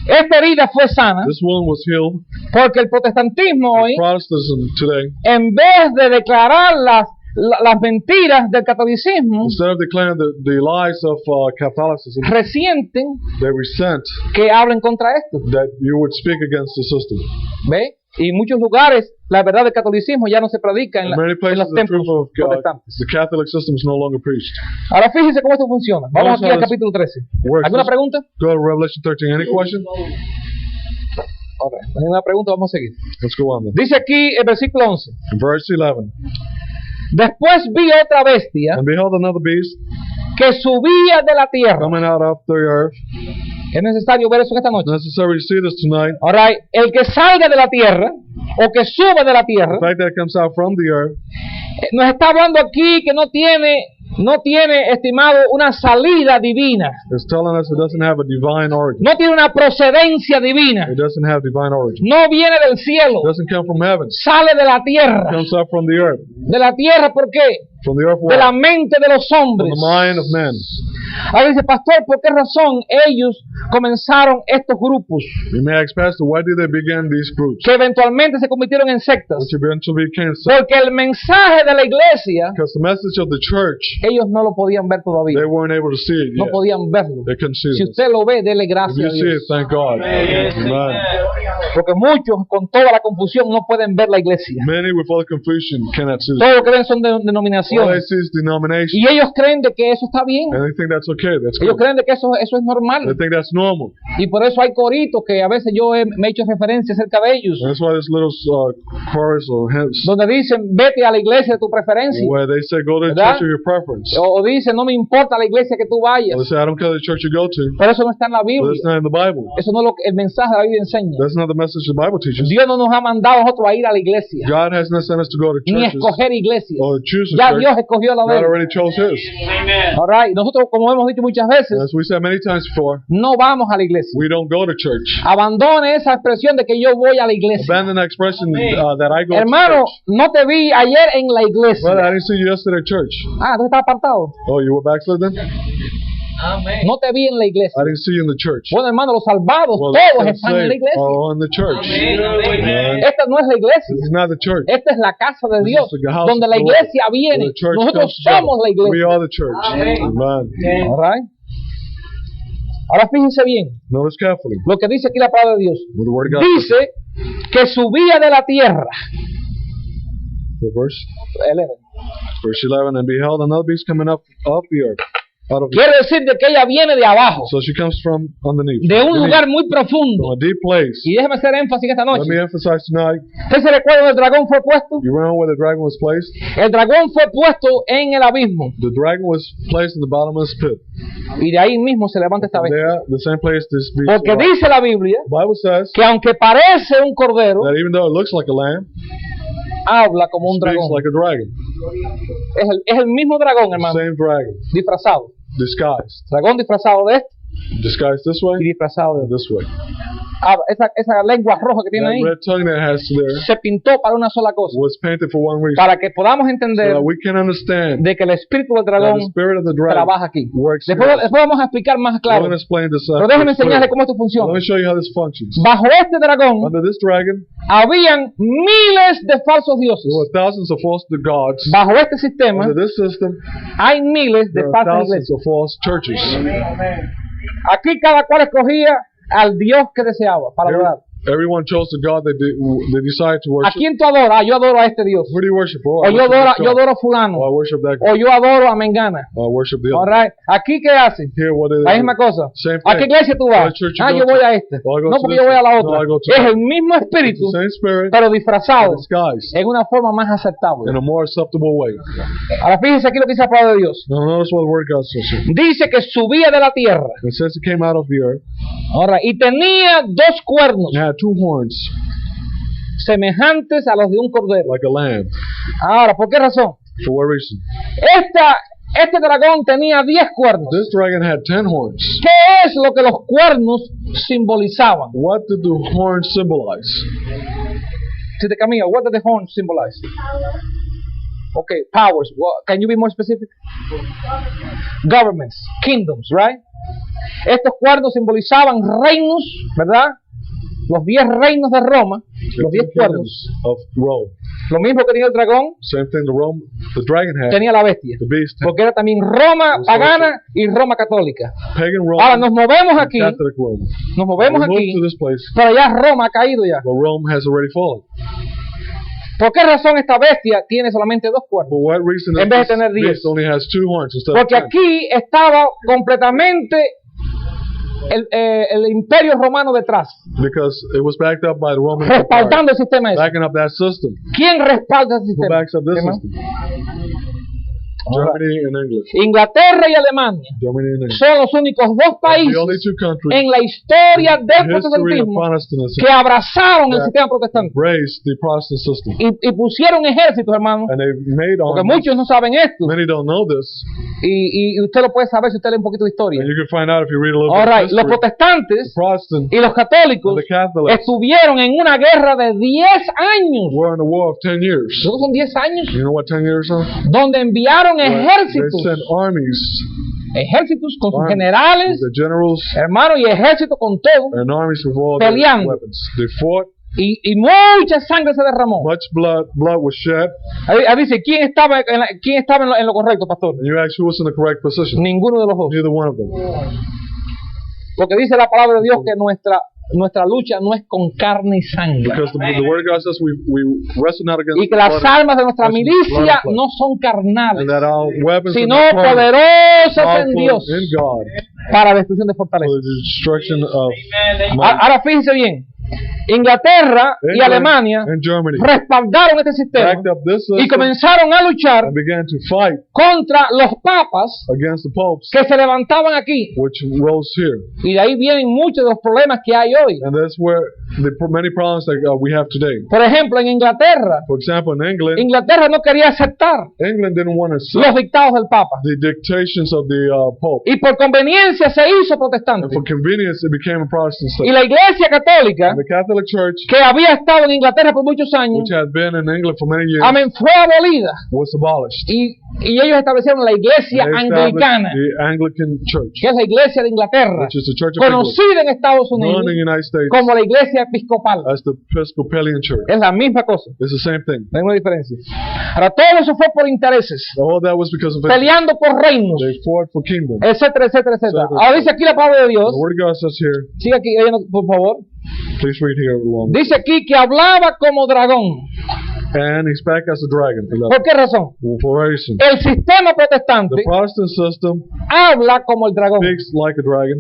esta herida fue sana This wound was healed. porque el protestantismo hoy, Protestantism today, en vez de declarar las mentiras del catolicismo, instead of declaring the lies of Catholicism, resienten they resent que hablen contra esto. that you would speak against the system. ¿Ve? Y en muchos lugares la verdad del catolicismo ya no se predica en, In many en places, los the templos truth of God, protestantes. the Catholic system is no longer preached. Ahora fíjense cómo esto funciona. Vamos aquí al capítulo 13. Works. ¿Alguna pregunta? Go to Revelation 13. Any question? Ok, no hay una pregunta, vamos a seguir. Let's go on then. Dice aquí el versículo 11. In verse 11. Después vi otra bestia And behold, another beast que subía de la tierra. coming out of the earth. Es necesario ver eso esta noche. Necessary to see this tonight. Ahora, el que salga de la tierra o que suba de la tierra, The fact that it comes out from the earth nos está hablando aquí que no tiene, estimado, una salida divina. is telling us it doesn't have a divine origin. No tiene una procedencia divina. It doesn't have divine origin. No viene del cielo. It doesn't come from heaven. Sale de la It tierra. comes out from the earth. De la tierra, ¿por qué? From the earth De la world. mente de los From hombres. the mind of men. Ahora dice, pastor, ¿por qué razón ellos comenzaron estos grupos You may ask, Pastor, why did they begin these groups? que eventualmente se convirtieron en sectas? Which eventually became sects. Porque el mensaje de la iglesia, Because the message of the church, ellos no lo podían ver todavía. they weren't able to see it No yet. podían verlo. They couldn't see Si it. usted lo ve, dele If gracias you a see it, Dios. thank God. Amen. Porque muchos con toda la confusión no pueden ver la iglesia. Many with all the confusion cannot see. Todo lo que ven son All they denominaciones. see is denomination. Y ellos creen de que eso está bien. And they think that's okay. That's Ellos good. creen de que eso es They normal. think that's normal. Y por eso hay coritos que a veces me he hecho referencia acerca de ellos. And that's why there's little chorus or hymns Donde dicen, vete a la iglesia de tu preferencia. where they say, go to the ¿Verdad? church of your preference. O dicen, no me importa la iglesia que tú Or vayas. they say, I don't care the church you go to. Pero eso no está en la But Biblia. it's not in the Bible. Eso no es lo que el mensaje de la Biblia enseña. That's not the message the Bible teaches. Dios no nos ha mandado a nosotros a ir a la iglesia. God has not sent us to go to Ni churches escoger iglesia. or choose a Ya church. Dios escogió la God de él. already chose His. All right. Nosotros, como hemos dicho muchas veces, As we said many times before, no vamos a la iglesia. we don't go to church. Abandone esa expresión de que yo voy a la iglesia. Abandon the expression that I go Hermano, to church. no te vi ayer en la Brother, iglesia. I didn't see you yesterday at church. Ah, tú estás apartado. Oh, you were backslid then? No te vi en la iglesia. I didn't see you in the church. Bueno, hermano, los salvados, Well, todos the están en la saved iglesia. are in the church. Esta no es la iglesia. This is not the church. Esta es la casa de This Dios, is the house donde of la the Lord. iglesia viene. Where the church Nosotros comes together. somos la We iglesia. are the church. Amen. All right. Ahora fíjense bien Notice carefully lo que dice aquí la palabra de Dios. what the word of God says. Dice que subía de la tierra. The verse 11. Verse 11, and beheld another beast coming up off the earth, out of the Quiere decir de que ella viene de abajo, So she comes from underneath. de un Beneath. lugar muy From profundo. a deep place. Y déjeme hacer énfasis esta Let noche. me emphasize tonight, ¿Usted se recuerda donde el dragón fue puesto? you remember where the dragon was placed? El dragón fue puesto en el abismo. The dragon was placed in the bottomless pit. Y de ahí mismo se levanta esta And bestia. there, the same place this beast Porque was. dice la Biblia The Bible says que aunque parece un cordero, that even though it looks like a lamb, habla como un speaks dragón. like a dragon. Es el mismo dragón, hermano, Same dragon, disfrazado. disguised. Dragón disfrazado de este Disguised this way y disfrazado de and this way. esa lengua roja que tiene That ahí red tongue that has there se pintó para una sola cosa, was painted for one reason. para que podamos So entender that we can understand de que el espíritu del that dragón the spirit of the dragon trabaja aquí. works here. Después vamos a explicar más We're claro, going to explain this pero déjenme clearly. enseñarle cómo esto Let funciona. me show you how this functions. Bajo este dragón Under this dragon, habían miles de falsos dioses. there were thousands of false gods. Bajo este sistema Under this system, hay miles de there are falsas thousands iglesias. of false churches. Aquí cada cual escogía al Dios que deseaba para adorar. Everyone chose the God they decided to ¿A worship. quién tú adoras? Ah, yo adoro a este Dios. Who do you worship? Oh, O I yo worship adoro, this yo God. adoro a fulano. Oh, I worship that O God. yo adoro a Mengana. Oh, I worship the All other. right. ¿Aquí qué hacen? Here, what do La they misma do? cosa. Same ¿A qué thing. iglesia tú vas? What church you Ah, go yo to? voy a este. Oh, I go No, to porque this yo voy a la one. otra. No, I go to Es that. el mismo It's espíritu, the same spirit, pero disfrazado disguised en una forma más aceptable. in a more acceptable way. Ahora fíjense aquí lo que dice la palabra de Dios. Now notice what the word of God says here. Dice que subía de la tierra. It says it came out of the earth Ahora, y tenía dos cuernos and had two horns semejantes a los de un cordero. like a lamb. Ahora, ¿por qué razón? For what reason? Este dragón tenía 10 cuernos. This dragon had 10 horns. ¿Qué es lo que los cuernos simbolizaban? What did the horns symbolize? Sister Camila, what do the horns symbolize? Okay, powers. Can you be more specific? Governments, kingdoms, right? Estos cuernos simbolizaban reinos, ¿verdad? Los 10 reinos de Roma, los 10 cuernos. Of Rome. Lo mismo que tenía el dragón, Same thing the dragon had. tenía la bestia. The beast had. Porque era también Roma pagana y Roma católica. Pagan Rome. Ahora nos movemos and aquí, Catholic Rome. nos movemos We moved aquí, to this place, pero ya Roma ha caído ya. but Rome has already fallen. ¿Por qué razón esta bestia tiene solamente 2 cuernos? For what reason En is vez de this tener 10. beast only has 2 horns instead of Porque 10? aquí estaba completamente el imperio romano detrás, Because it was backed up by the Roman Empire, respaldando el sistema ese. backing up that system. ¿Quién respalda ese Who sistema? backs up this Hermano. system? Germany and England. Inglaterra y Alemania Germany and England. son los únicos 2 The only países 2 countries en la historia del in history of protestantismo Protestantism que abrazaron el that sistema protestante embraced the Protestant system. y pusieron ejércitos, hermano, And they made porque armies. muchos no saben esto, Many don't know this. y usted lo puede saber si usted lee un poquito de historia. And you can find out if you read a little All bit right, of los history. protestantes Protestant y los católicos and the Catholics estuvieron en una guerra de 10 años. were in a war of 10 years. ¿Esos son 10 años? You know what 10 years are? Donde enviaron They ejércitos, sent armies, con sus armies generales, with the generals, hermano, y ejércitos con todo, and armies with all their peleando. weapons. They fought. y mucha sangre se derramó. Much blood was shed. Ahí dice, ¿quién estaba en lo correcto, pastor? And you ask who was in the correct position. Ninguno de los dos. Neither one of them. Porque dice la palabra de Dios que nuestra nuestra lucha no es con carne y sangre. Because the Word of God says we wrestle not against Y que las blood and- armas de nuestra flesh and milicia blood. no son carnales, And that our weapons are sino not carnal, poderosas en powerful Dios in God para la destrucción de for fortalezas. the destruction of Ahora fíjense bien, Inglaterra y England Alemania and Germany respaldaron este sistema backed up this y system comenzaron a luchar and began to fight contra los papas against the popes que se levantaban aquí. which rose here. Y de ahí vienen muchos de los problemas que hay hoy. And that's where the many problems that we have today. Por ejemplo, en Inglaterra, For example, in England, Inglaterra no quería aceptar England didn't want to los accept dictados del Papa. the dictations of the Pope. Y por conveniencia se hizo protestante. And for convenience, it became a Protestant Y state. la Iglesia Católica, And the Catholic Church, que había estado en Inglaterra por muchos años, which had been in England for many years, amén, fue abolida. was abolished. Y ellos establecieron la Iglesia They established Anglicana, the Anglican Church, que es la Iglesia de Inglaterra, which is the Church of England, conocida en Estados Unidos known in the United States como la Iglesia Episcopal. as the Episcopalian Church. Es la misma cosa, It's the same thing. no hay una diferencia. Ahora, todo eso fue por intereses, All that was because of it. peleando por reinos, They fought for kingdom. etcétera, etcétera, etcétera. Etcétera. Ahora dice aquí la palabra de Dios, The Word of God says here, sigue aquí leyendo, por favor. please read here along. Dice aquí que hablaba como dragón. And he spake as a dragon. ¿Por qué razón? For a reason. El sistema protestante The Protestant system habla como el dragón. speaks like a dragon.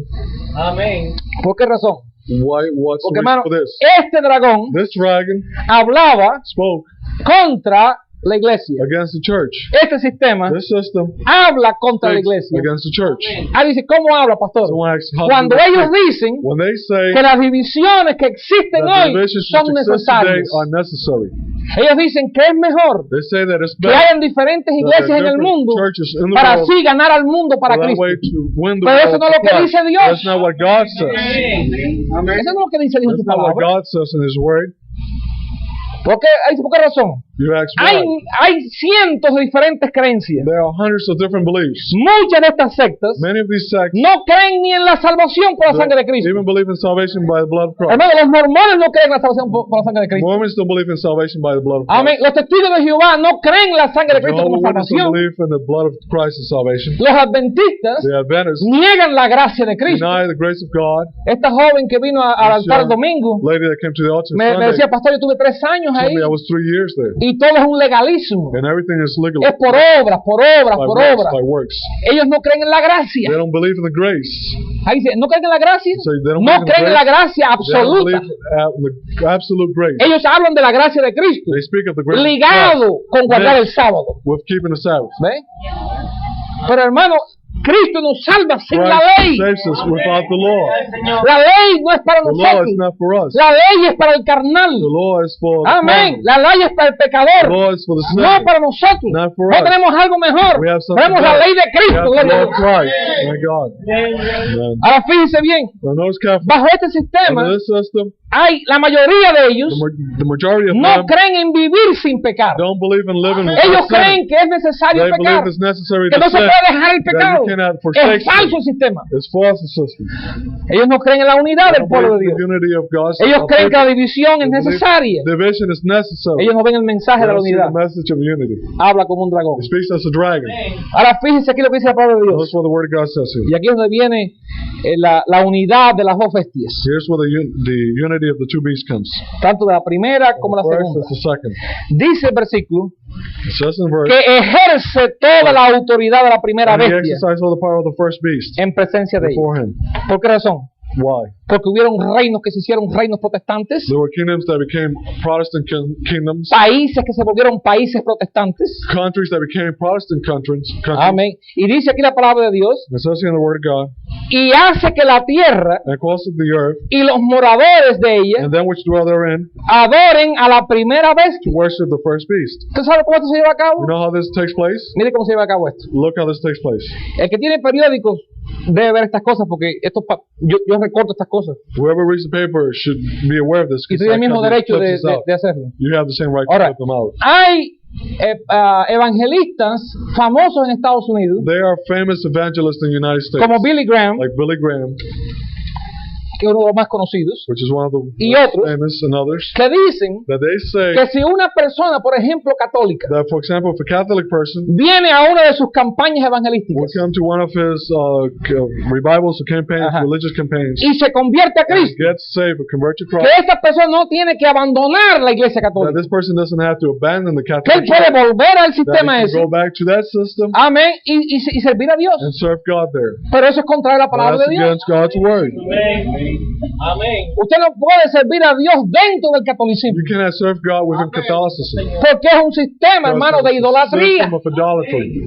¿Por qué razón? What's Porque, the hermano, reason for this? este dragón This dragon hablaba spoke contra la iglesia. against the church. Este sistema This system habla contra la speaks iglesia. against the church. Dice, ¿cómo habla, pastor? Someone asks, how Cuando do they ellos speak? dicen When they say que las divisiones que existen that the hoy divisions son which exist today necesarias. are necessary, Ellos dicen que es mejor they say that it's que better hayan diferentes that iglesias there en are el different mundo churches in the para world así ganar al mundo para for that Cristo. way to win the Pero eso world no es lo for que Christ. dice Dios. That's not what God says. Eso no es lo que dice Dios en That's su not what palabra. God says in His Word. ¿Por qué razón? You ask Hay why. cientos de diferentes creencias. There are hundreds of different beliefs. Muchas de estas sectas Many of these sects no creen ni en la salvación por la sangre de Cristo. even believe in salvation by the blood of Christ. Hermano, los mormones no creen en la salvación por la sangre de Cristo. Mormons don't believe in salvation by the blood of Amén. Christ. Los testigos de Jehová no creen en la sangre de Cristo como Jehovah's Witnesses salvación. don't believe in the blood of Christ as salvation. Los adventistas The Adventists niegan la gracia de Cristo. deny the grace of God. Esta joven que vino al altar el domingo Lady that came to the altar me Sunday decía, pastor, yo tuve 3 años told ahí me I was 3 years there. y todo es un legalismo. And everything is legal. Es por obras, por obras, by por works, obras. by works. Ellos no creen en la gracia. They don't believe in the grace. Ahí dice, ¿no creen en la gracia? So they don't No believe in creen en la grace. gracia They don't absoluta. believe in the absolute grace. Ellos hablan de la gracia de Cristo, They speak of the grace of Christ ligado con guardar el sábado. with keeping the Sabbath. ¿Ve? Pero hermano, Cristo nos salva sin la Christ ley. saves us without the law. La ley no es para The law nosotros. is not for us. La ley es para el carnal. The law is for the Amén. carnal. La ley es para el The pecador. law is for the No sinner. para nosotros. Not for No us. tenemos algo mejor. We have something Tenemos la better. ley de We Cristo. have the gloria a law of Dios. Christ. Thank God. Amen. Ahora fíjense bien, Now notice carefully. bajo este sistema, Under this system, la mayoría de ellos the majority of no them creen en vivir sin pecar. don't believe in living Ellos without creen sin. que es necesario They pecar, believe it's necessary que to no se sin. puede dejar el That pecado. you cannot forsake Es falso el sin. sistema. It's false system. Ellos no creen en la unidad They del don't pueblo de believe in Dios. the unity of God. Ellos creen que la división es necesaria. Division is necessary. Ellos no ven el mensaje de They la don't see unidad. the message of unity. Habla como un dragón. It speaks as a dragon. Ahora fíjense aquí lo que dice la palabra de Dios. That's what the Word of God says here. Y aquí es donde viene la unidad de las dos bestias, Here's where the unity of the two beasts comes. tanto de la primera como la The first segunda. is the second. Dice el versículo It says in verse, que ejerce toda la autoridad de la primera and he bestia exercised all the power of the first beast en presencia de ella. before him. ¿Por qué razón? Why? Porque hubieron reinos que se hicieron reinos protestantes, There were kingdoms that became Protestant kingdoms, países que se volvieron países protestantes. countries that became Protestant countries. Amén. Y dice aquí la palabra de Dios, It says here in the Word of God, y hace que la tierra and causes the earth, y los moradores de ella and them which dwell therein, adoren a la primera to bestia. worship the first beast. ¿Usted sabe cómo esto se lleva a cabo? You know how this takes place? Mire cómo se lleva a cabo esto. Look how this takes place. El que tiene periódicos debe ver estas cosas porque yo recorto estas cosas. Whoever reads the paper should be aware of this. Y 'cause tiene el I mismo cut derecho this out. de hacerlo. You have the same right Ahora, to put them out. hay evangelistas famosos en Estados Unidos, They are famous evangelists in the United States, como Billy Graham, like Billy Graham, que es uno de los más conocidos, which is one of the y most otros, famous, and others, que dicen that they say que si una persona, por ejemplo, católica, that, for example, if a Catholic person viene a una de sus campañas would evangelísticas come to one of his revivals or campaigns, Ajá. religious campaigns, y se convierte a and Cristo, gets saved or convert to que Christ, esta persona no tiene que abandonar la iglesia that católica, this person doesn't have to abandon the que él Catholic puede Church, volver al that he sistema can ese, go back to that system amén, y servir a Dios. and serve God there. Pero eso es contrario a la But palabra that's de Dios. against God's word. Usted no puede servir a Dios dentro del catolicismo, You cannot serve God within Catholicism. porque es un sistema, hermano, de It's a idolatría. system of idolatry.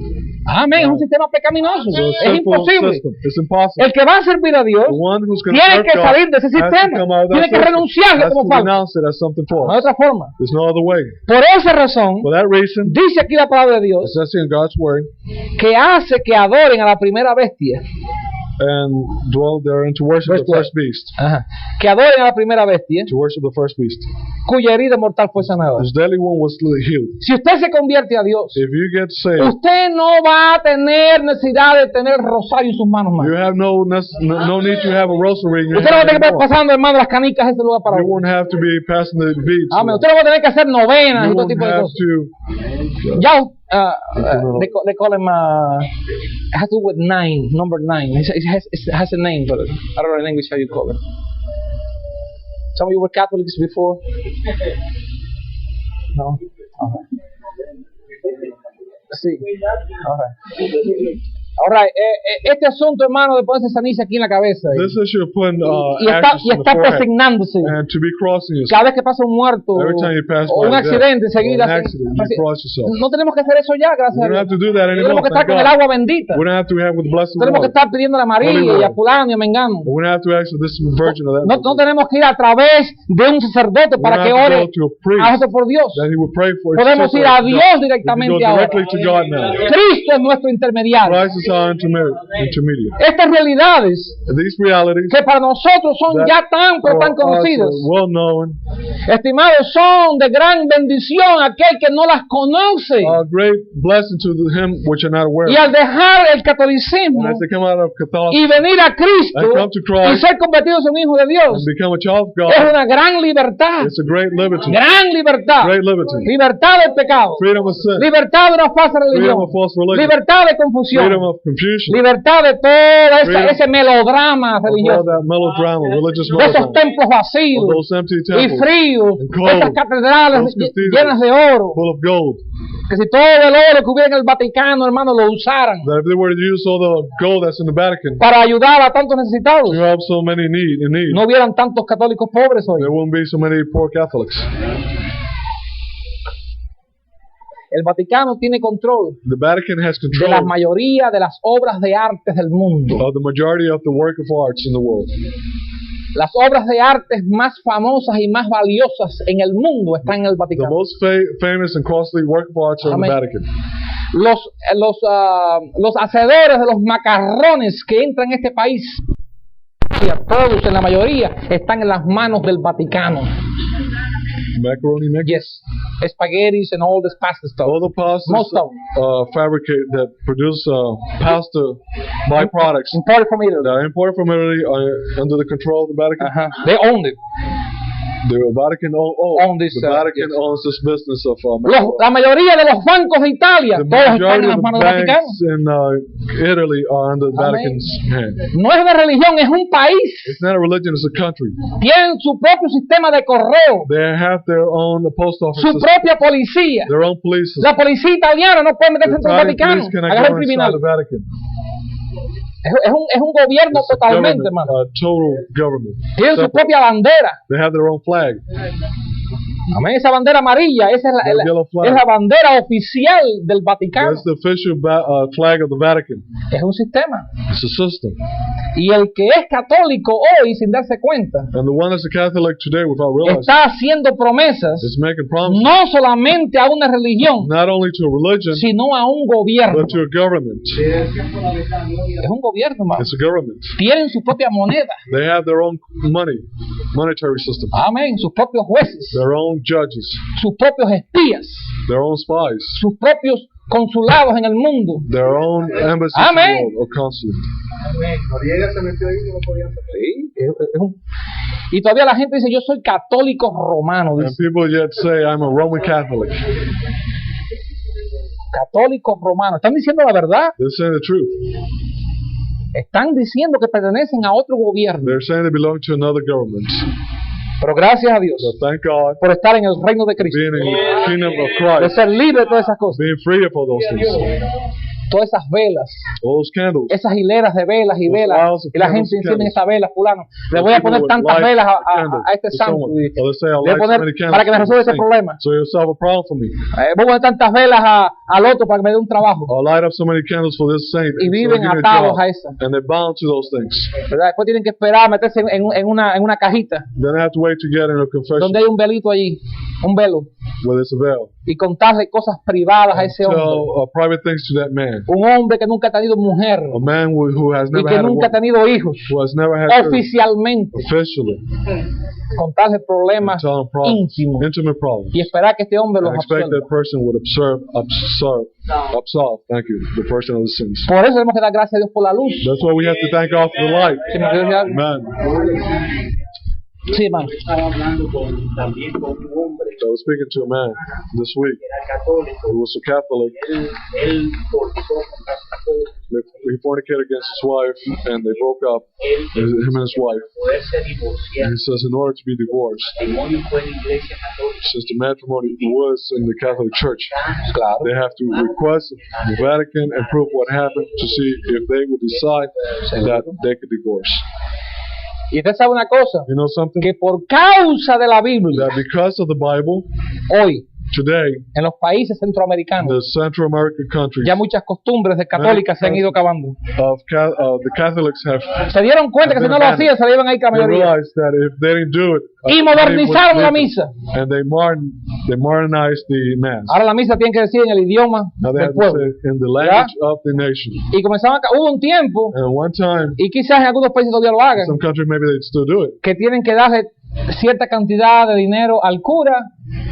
Amén, es un sistema pecaminoso. It's a Es simple imposible. system. It's impossible. El que va a servir a Dios The one who's going to tiene serve que God salir de ese has to sistema, come out of that tiene que system. renunciarle Has como to falso. renounce it as something No hay false. otra forma. There's no other way. Por esa razón, For that reason, dice aquí la palabra de Dios it says here in God's word, que hace que adoren a la primera bestia. and dwell therein to worship the Verse first beast. Ajá. Que adoren a la primera bestia, To worship the first beast. cuya herida mortal fue sanada. Whose deadly wound was healed. Si usted se convierte a Dios, If you get saved, usted no va a tener necesidad de tener el rosario en sus manos más. you have no need to have a rosary in your Usted no va a hand tener que estar anymore. pasando, hermano, las canicas a ese lugar para You uno. won't have to be passing the beads. Amén. Usted no va a tener que hacer novenas You y todo won't tipo de have cosas. to. Ya, they call him, it has to do with number 9. It has a name, but I don't know in English how you call it. Some of you were Catholics before? No? Okay. Sí. Okay. Ahora, este asunto, hermano, de ponerse ceniza aquí en la cabeza This issue of putting y ashes in the está forehead persignándose. and to be crossing yourself. Cada vez que pasa un muerto Every time you pass o by un death, accidente, or enseguida an accident, you cross yourself. no tenemos que hacer eso ya, gracias We a don't Dios. have to do that No anymore. tenemos que estar Thank con el God. agua bendita. We don't have to have with blessed Tenemos que water. estar pidiéndole a María y a fulano y a Mengano. We don't have to ask for this virgin or that. No tenemos que ir a través de un sacerdote We para don't que have to ore go to a a priest nosotros por Dios. that he would pray for. Podemos ir a Dios We can go directamente ahora. directly to God now. Cristo es nuestro intermediario. Christ is our intermediate. Estas realidades These realities que para nosotros son that ya tan pero tan for us conocidas, are well known, estimados, son de gran bendición a aquel que no las conoce. are great blessing to him which are not aware Y of. al dejar el catolicismo And as they come out of y Catholicism venir a Cristo and come to y Christ ser convertidos en hijos de Dios, and become a child of God, es una gran libertad. it's a great liberty. Gran libertad. Great liberty. Libertad del pecado. Freedom of sin. Libertad de una falsa religión. Freedom of false religion. Libertad de confusión. Freedom of confusion. Libertad de todo Freedom ese melodrama Of all religioso. that melodrama, religious De esos melodrama. templos vacíos Of those empty y temples fríos. and cold. Esas catedrales Those cathedrals llenas de oro. full of gold. Que si todo el oro que hubiera en el Vaticano, hermano, lo usaran That if they were to use all the gold that's in the Vatican para ayudar a tantos necesitados, to help so many in need, no hubieran tantos católicos pobres hoy. there wouldn't be so many poor Catholics. El Vaticano tiene control The Vatican has de control la mayoría de las obras de arte del mundo. of the majority of the work of arts in the world. Las obras de arte más famosas y más valiosas en el mundo están en el The Vaticano. most famous and costly work of arts are in the Amén. Vatican. Los hacedores de los macarrones que entran en este país, todos en la mayoría, están en las manos del Vaticano. Macaroni mix. Yes, spaghettis and all this pasta stuff. All the pastas Most of them. fabricate that produce pasta byproducts Imported from Italy. that are imported from Italy are under the control of the Vatican. They owned it. The Vatican Own this, the Vatican yes. owns this business of macaroni. La mayoría de los bancos de Italia, The todos están majority en of las the manos del Vaticano. banks in Italy are under the Amén. Vatican's hand. No es una religión, es un país. It's not a religion, it's a country. Tienen su propio sistema de correo, They have their own post office su system, propia policía. their own police system. La policía italiana no puede meterse The dentro del Italian Vaticano, police cannot agarrar go el inside criminal. the Vatican. Es un gobierno It's a totalmente, government, hermano. total government. Tienen su Separate. propia bandera. They have their own flag. Amén. Esa bandera amarilla, esa es The yellow flag. es la bandera oficial del Vaticano. That's the official flag of the Vatican. Es un sistema. It's a system. Y el que es católico hoy, sin darse cuenta, And the one that's a Catholic today, without realizing, está haciendo promesas is making promises no solamente a una religión, not only to a religion, sino a un gobierno. but to a government. Es un gobierno, hermano. It's a government. Tienen su propia moneda. They have their own monetary system, Amén. Sus propios jueces, their own judges, sus propios espías, their own spies, sus propios consulados en el mundo. their own embassies Amén. or consulate. Noriega se metió ahí y no podían salir. Sí. Y todavía la gente dice, yo soy católico romano. And Dice, people yet say, I'm a Roman Catholic. católico romano. Están diciendo la verdad. They're saying the truth. Están diciendo que pertenecen a otro gobierno. They're saying they belong to another government. Pero gracias a Dios But thank God, por estar en el reino de Cristo. being in the kingdom of De Christ, ser libre de todas esas cosas. being free of all those things. Todas esas velas. All those candles. Esas hileras de velas y Those velas. piles of Y la candles gente and enciende candles. esa vela, fulano. Le voy a poner People would tantas light velas a candle a este to santo. someone. Y Or let's say, I'll le voy a light so poner many candles para que me for resuelva this ese thing. problema. So you'll solve a problem for me. Voy a poner tantas velas al otro para que me dé un trabajo. I'll light up so many candles for this saint. Y so viven he'll give me a atados job. a esa. And they're bound to those things. ¿Verdad? Después tienen que esperar a meterse en una cajita Then I have to wait to get in a confession donde hay un velito allí, un velo, where there's a veil. y contarle cosas privadas a ese hombre. Tell private things to that man. Un hombre que nunca ha tenido mujer A man who has y never que had a nunca ha woman, tenido hijos who has never had children, oficialmente, officially, contarle problemas tell him problems, íntimos intimate problems. y esperar que este hombre los I expect absuelva. that person would absolve, thank you, the person of the sins. Por eso tenemos que dar gracias a Dios por la luz. That's why we have to thank God for the light. ¿Sí me quiero decir algo? Amen. Sí, hermano. Estaba hablando también con un hombre I was speaking to a man this week que era católico. who was a Catholic. Él fornicó con las católicas. He fornicated against his wife and they broke up, him and his wife. Poderse And divorciar. he says in order to be divorced, El matrimonio fue en la iglesia católica. since the matrimony was in the Catholic Church, Claro. they have to request the Vatican and prove what happened to see if they would decide that they could divorce. Y usted sabe una cosa, You know something? que por causa de la Biblia, That because of the Bible, hoy, today, en los países centroamericanos, the Central American countries ya muchas costumbres de católicas se han ido acabando. the Catholics have Se dieron cuenta que si no lo hacían, se le iban a ir la they mayoría. realized that if they didn't do it, Y modernizaron la misa. and they modernized the mass. Ahora la misa tiene que decir en el idioma Now they del have to pueblo. say in the language of the nation. Y comenzaban hubo un tiempo, And one time, y quizás en algunos países todavía lo hagan, some countries maybe they'd still do it. que tienen que darle cierta cantidad de dinero al cura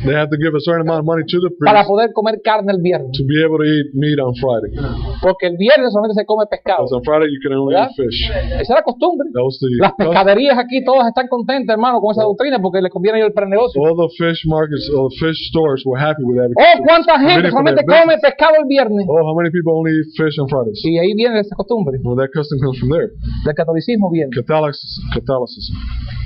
They have to give a certain amount of money to the para priest poder comer carne el viernes. to be able to eat meat on Friday. Porque el viernes solamente se come pescado. Because on Friday you can only ¿Verdad? eat fish. Esa es la costumbre. That was the Las custom. pescaderías aquí todas están contentas, hermano, con esa doctrina porque les conviene el prenegocio. All the fish markets, all the fish stores were happy with that. Oh, cuánta Convenient gente for solamente their come business. pescado el viernes. Oh, how many people only eat fish on Fridays? Y ahí viene esa costumbre. Well, that custom comes from there. Del catolicismo viene. Catholicism.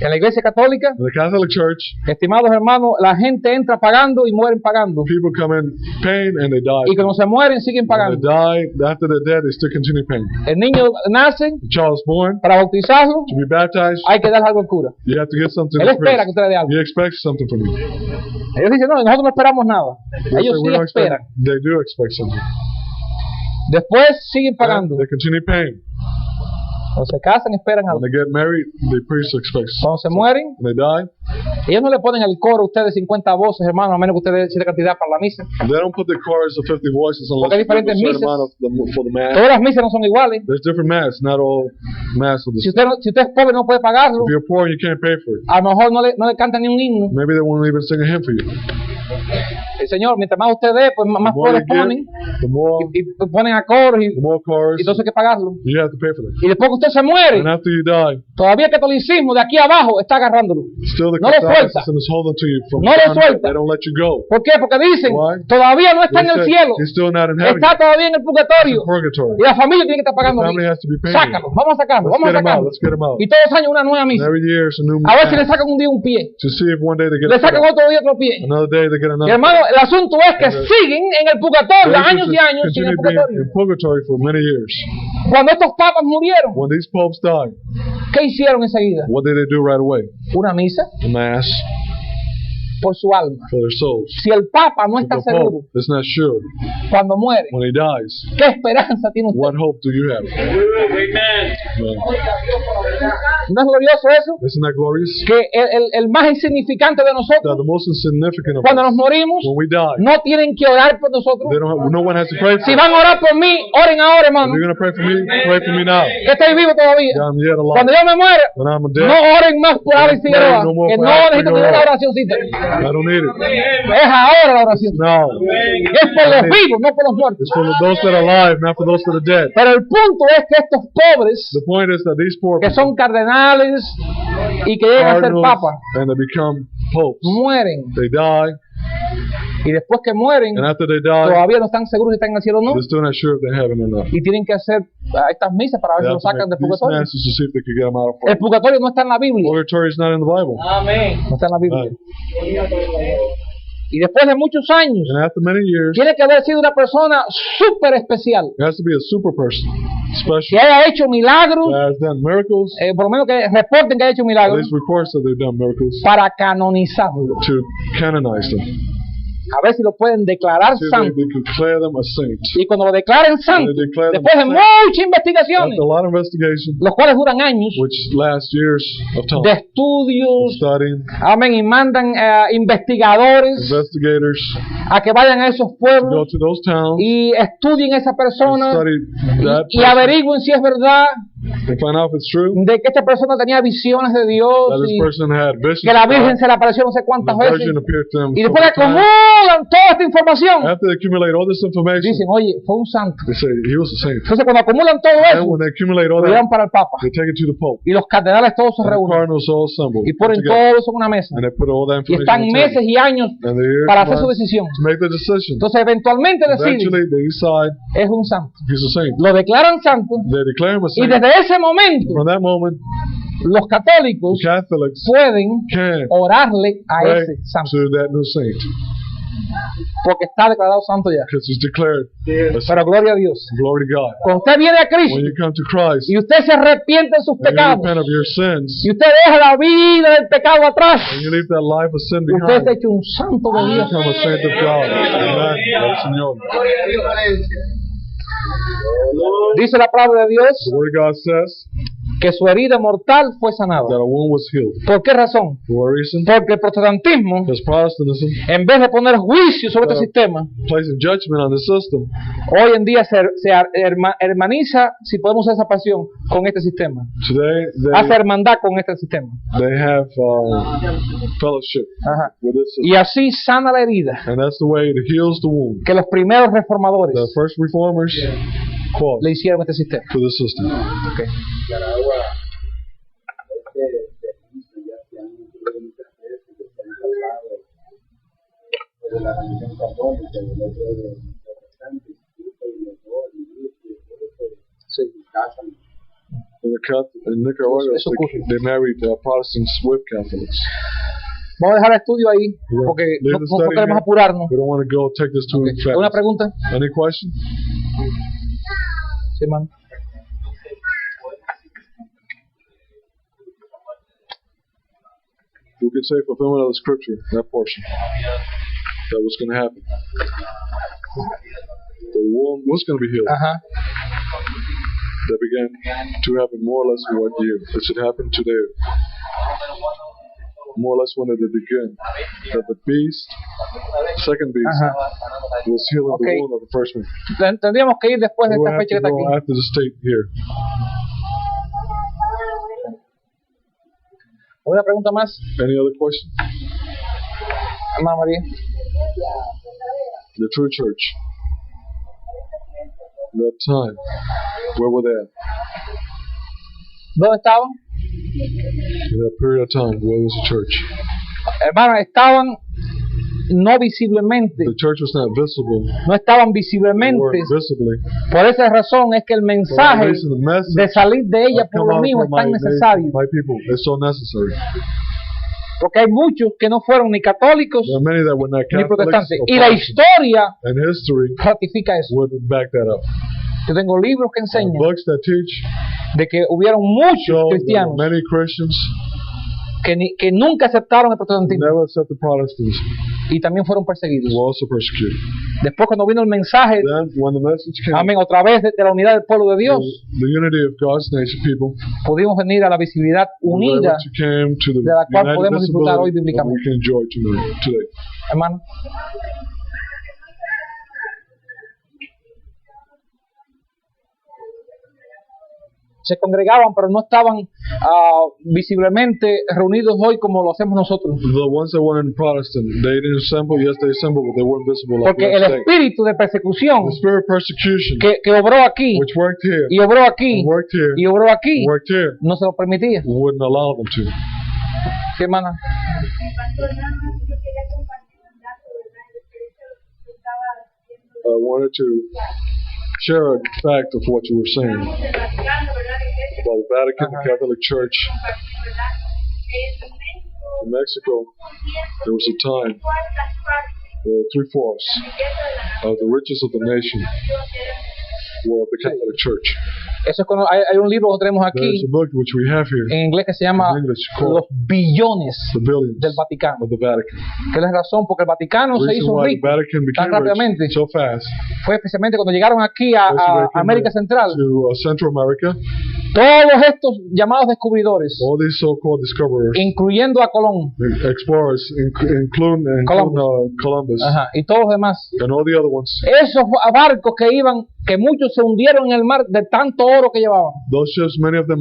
En la iglesia católica, In the Catholic Church, estimados hermanos, la gente entra pagando y mueren pagando. people come in pain and they die. Y cuando se mueren siguen When they pagando. die, after they're dead, they still continue paying. El niño nace, The child is born para bautizarlo to be baptized. hay que darle algo al cura. You have to get something Él to the espera priest. que usted le dé algo. He expects something from you. Ellos dicen, no, nosotros no esperamos nada. They Ellos say, "We sí don't expect-" esperan. They do expect something. Después siguen pagando. They continue paying. Cuando se casan esperan When algo. they get married, the priest expects. Cuando se mueren, When they die, ellos no le ponen al coro a ustedes 50 voces, hermano, a menos que ustedes den cierta cantidad para la misa. they don't put the chorus of 50 voices Porque hay unless you give a diferentes certain misas. amount for the mass. Todas las misas no son iguales. There's different mass, not all mass of the Si usted es pobre no puede pagarlo, If you're poor and you can't pay for it, a lo mejor no le cantan ni un himno. maybe they won't even sing a hymn for you. El Señor, mientras más usted dé, pues más The more pobres you ponen. give, the more Y ponen a coros y the more chorus, entonces hay que pagarlo. you have to pay for that. Y después que usted se muere, And after you die, todavía el catolicismo de aquí abajo está agarrándolo. still the No lo Catholicism is holding to you from No lo down there. suelta. They don't let you go. ¿Por qué? Porque dicen, Why? todavía no está They en el say, cielo, he's still not in heaven. está todavía en el He's purgatorio. in purgatory. Y la familia tiene que estar The pagando. family has to be paying. Sácalo, vamos a sacarlo, Let's vamos a get him out. sacarlo. Let's get him out. Y todos los años una nueva And misa. every year it's a new A ver si le mass sacan un día un pie, to see if one day they get le a sacan foot otro día otro pie. up. Another day they get Y another. hermano, el asunto es que siguen en el purgatorio, They años y just años sin continue el being purgatorio. in purgatory for many years. Cuando estos papas murieron, When these popes died, ¿qué hicieron enseguida? what did they do right away? Una misa A mass por su alma. for their souls. Si el papa no If está the seguro pope is not sure cuando muere, when he dies, ¿qué esperanza tiene usted? what hope do you have? Well, ¿No es glorioso eso? isn't that glorious? Que el más insignificante de That nosotros, the most insignificant of cuando us, nos morimos, when we die, no tienen que orar por nosotros. they don't have, no one has to pray for Si us. van a orar por mí, oren ahora, If hermano, you're going to pray for me now. que estoy vivo todavía. I'm yet alive. Cuando yo me muera, When I'm no dead, oren más por Alex Figueroa, no more que for no Alex necesito Figueroa. ninguna oracióncita. I don't need it. Es ahora la oración. No. Es por los vivos, no por los muertos. It's for those that are alive, not for those that are dead. Pero el punto es que estos pobres, The point is that these poor que people, son cardenales y que llegan a ser cardinals, papas, and they become popes. mueren. They die, Y después que mueren, and after they die, todavía no están seguros si están en el cielo o no. they're still not sure if they're heaven or not. Y tienen que hacer estas misas para ver They si have lo to sacan make del these purgatorio. masses to see if they can get them out of El fire. purgatorio no está en la Biblia. Purgatory is not in the Bible. No está en la Biblia. Right. Y después de muchos años, And after many years, tiene que haber sido una persona súper especial, it has to be a super person, que special, haya hecho milagros, that has done miracles, por lo menos que reporten que haya hecho at milagros, least reports that they've done miracles, para canonizarlo. to canonize them. A ver si lo pueden declarar See if santo. they can declare them a saint. Y cuando lo declaren santo, And they declare them después de saint. muchas investigaciones, After a lot of investigation, los cuales duran años, which lasts years of time, de estudios, studying, amén, y mandan investigadores investigators a que vayan a esos go pueblos to those towns, y estudien a esa and persona study that y person, averigüen si es verdad and find out if it's true, de que esta persona tenía visiones de Dios that this y person had visions que la of God, Virgen se le apareció no sé and cuántas the veces. Virgin appeared to them Y so después many que times. acumulan toda esta información, After they accumulate all this information, dicen, oye, fue un santo. they say he was a saint. Entonces cuando acumulan todo And eso, when they accumulate all lo llevan that, para el Papa. they take it to the Pope. Y los cardenales todos se And the reúnen cardinals all assemble y ponen together, todo eso en una mesa. and they put all that Y information están on the meses table. y años And they're here para hacer su months decisión. to make the decision. Entonces eventualmente deciden, Eventually, they decide es un santo. he's a saint. Lo declaran santo They declare him a y saint. desde ese momento From that moment, los católicos Catholics pueden can orarle a pray ese santo to that new saint porque está declarado santo ya. because he's declared a saint. Pero gloria a Dios. Glory to God. Cuando usted viene a Cristo When you come to Christ y usted se arrepiente de sus and you pecados repent of your sins y usted deja la vida del pecado atrás, and you leave that life of sin usted behind, se ha hecho un santo de you Dios. become a saint of God. Amen. Del Señor. Dice la palabra de Dios The Word of God says que su herida mortal fue sanada. that a wound was healed. ¿Por qué razón? For what reason? Porque el protestantismo, Because Protestantism, en vez de poner juicio sobre este sistema, placing judgment on the system, hoy en día se hermaniza, si podemos usar esa pasión, con este sistema. today Hace hermandad con este sistema. they have fellowship Ajá. with this system. Y así sana la herida And that's the way it heals the wound. que los primeros reformadores The first reformers caused le hicieron a este sistema. to the system. Okay. Nicaragua, servicio ya se han incluido muchas veces que se han hablado de la religión católica y el otro de protestantes, y los dos, y se casan. In Nicaragua, Eso ocurre. they married Protestants with Catholics. Vamos a dejar el estudio ahí porque Leave the no study queremos here. apurarnos. We don't want to go take this too Okay. fast. ¿Una pregunta? Any question? Sí, hermano. We could say fulfillment of the scripture, that portion. That was going to happen. The wound was going to be healed. Ajá. That began to happen more or less in 1 year. It should happen today. More or less when it began. That the beast, second beast, Ajá. was healing Okay. the wound of the first one. Tendríamos que ir después de We will esta have fecha to que está aquí. go after the state here. ¿Una pregunta más, Any other question? hermana María? The true church. That time. Where were they at? ¿Dónde estaban? In that period of time, where was the church? Hermanos, estaban no visiblemente, The church was not visible. no estaban They visiblemente. weren't visibly. Por esa razón es que el For that mensaje reason, the message de salir de ella of por come lo out mismo from es my tan nation, necesario. my people, is so necessary. Porque hay muchos que no fueron ni católicos There are many that were not ni Catholics protestantes. or Y la Protestants, historia and history ratifica eso. would back that up. Yo tengo libros que And enseñan books that teach de que hubieron muchos show that cristianos many Christians que nunca aceptaron el protestantismo never accepted Protestants y también fueron perseguidos. were also persecuted. Después cuando vino el mensaje, Then, when the message came, amén, otra vez de la unidad del pueblo de Dios, the unity of God's nation people, pudimos venir a la visibilidad unida, which came to the de la cual united podemos disfrutar hoy visibility that we bíblicamente. can enjoy today. hermano. Se congregaban, pero no estaban visiblemente reunidos hoy como lo hacemos nosotros. The ones that were in Protestant, they didn't assemble. Yes, they assembled, but they weren't visible like Porque we el are today. espíritu de persecución The spirit of persecution, que obró aquí, which worked here, y obró aquí, and worked here, y obró aquí, worked here, no se lo permitía. wouldn't allow them to. ¿Sí, hermana? I wanted to share a fact of what you were saying about the Vatican, the Catholic Church. In Mexico, there was a time, 3/4 of the riches of the nation were of the Catholic Church. Eso es cuando hay un libro que tenemos There's aquí a book which we have here en inglés que se llama in English Los called billones The Billions del Vaticano. of the Vatican. Que es la razón porque el Vaticano The se reason hizo why the rico Vatican tan became rápidamente rich so fast fue especialmente cuando llegaron aquí a América Central. to Central America, Todos estos llamados descubridores, all these so-called discoverers, incluyendo a Colón, explorers, including Columbus, ajá, y todos los demás, and all the other ones, esos barcos que iban, que muchos se hundieron en el mar de tanto oro que llevaban. those ships, many of them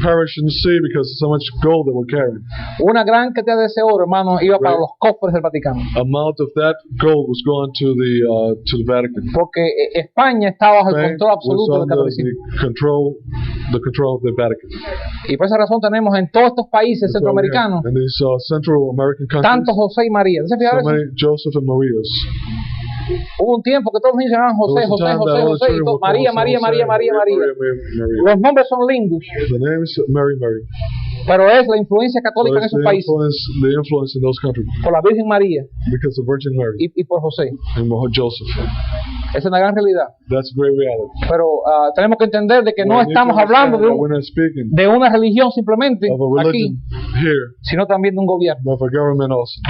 perished in the sea because of so much gold they were carrying. Una gran cantidad de ese oro, hermano, iba para los cofres del Vaticano. Amount of that gold was going to the Vatican. Porque España estaba bajo el Spain control was absoluto del under catolicismo. the control of the Vatican. Y por esa razón tenemos en todos estos países centroamericanos And these Central American countries, tantos José y María. ¿No se fijaron so eso? many Joseph and Marias. Hubo un tiempo que todos los niños se llamaban José, There was a José, time José, that all the José, y children todo, were called María, María, Jose, María, María, María. Maria. Los nombres son lindos, The name is Mary. pero es la influencia But católica en it's esos países the influence in those countries por la Virgen María because of Virgin Mary y por José. and Joseph. Esa es una gran realidad. That's a great reality. Pero tenemos que entender de que no We need to estamos hablando understand de, that we're not speaking de una religión simplemente of a aquí, religion here, sino también de un gobierno. but of a government also.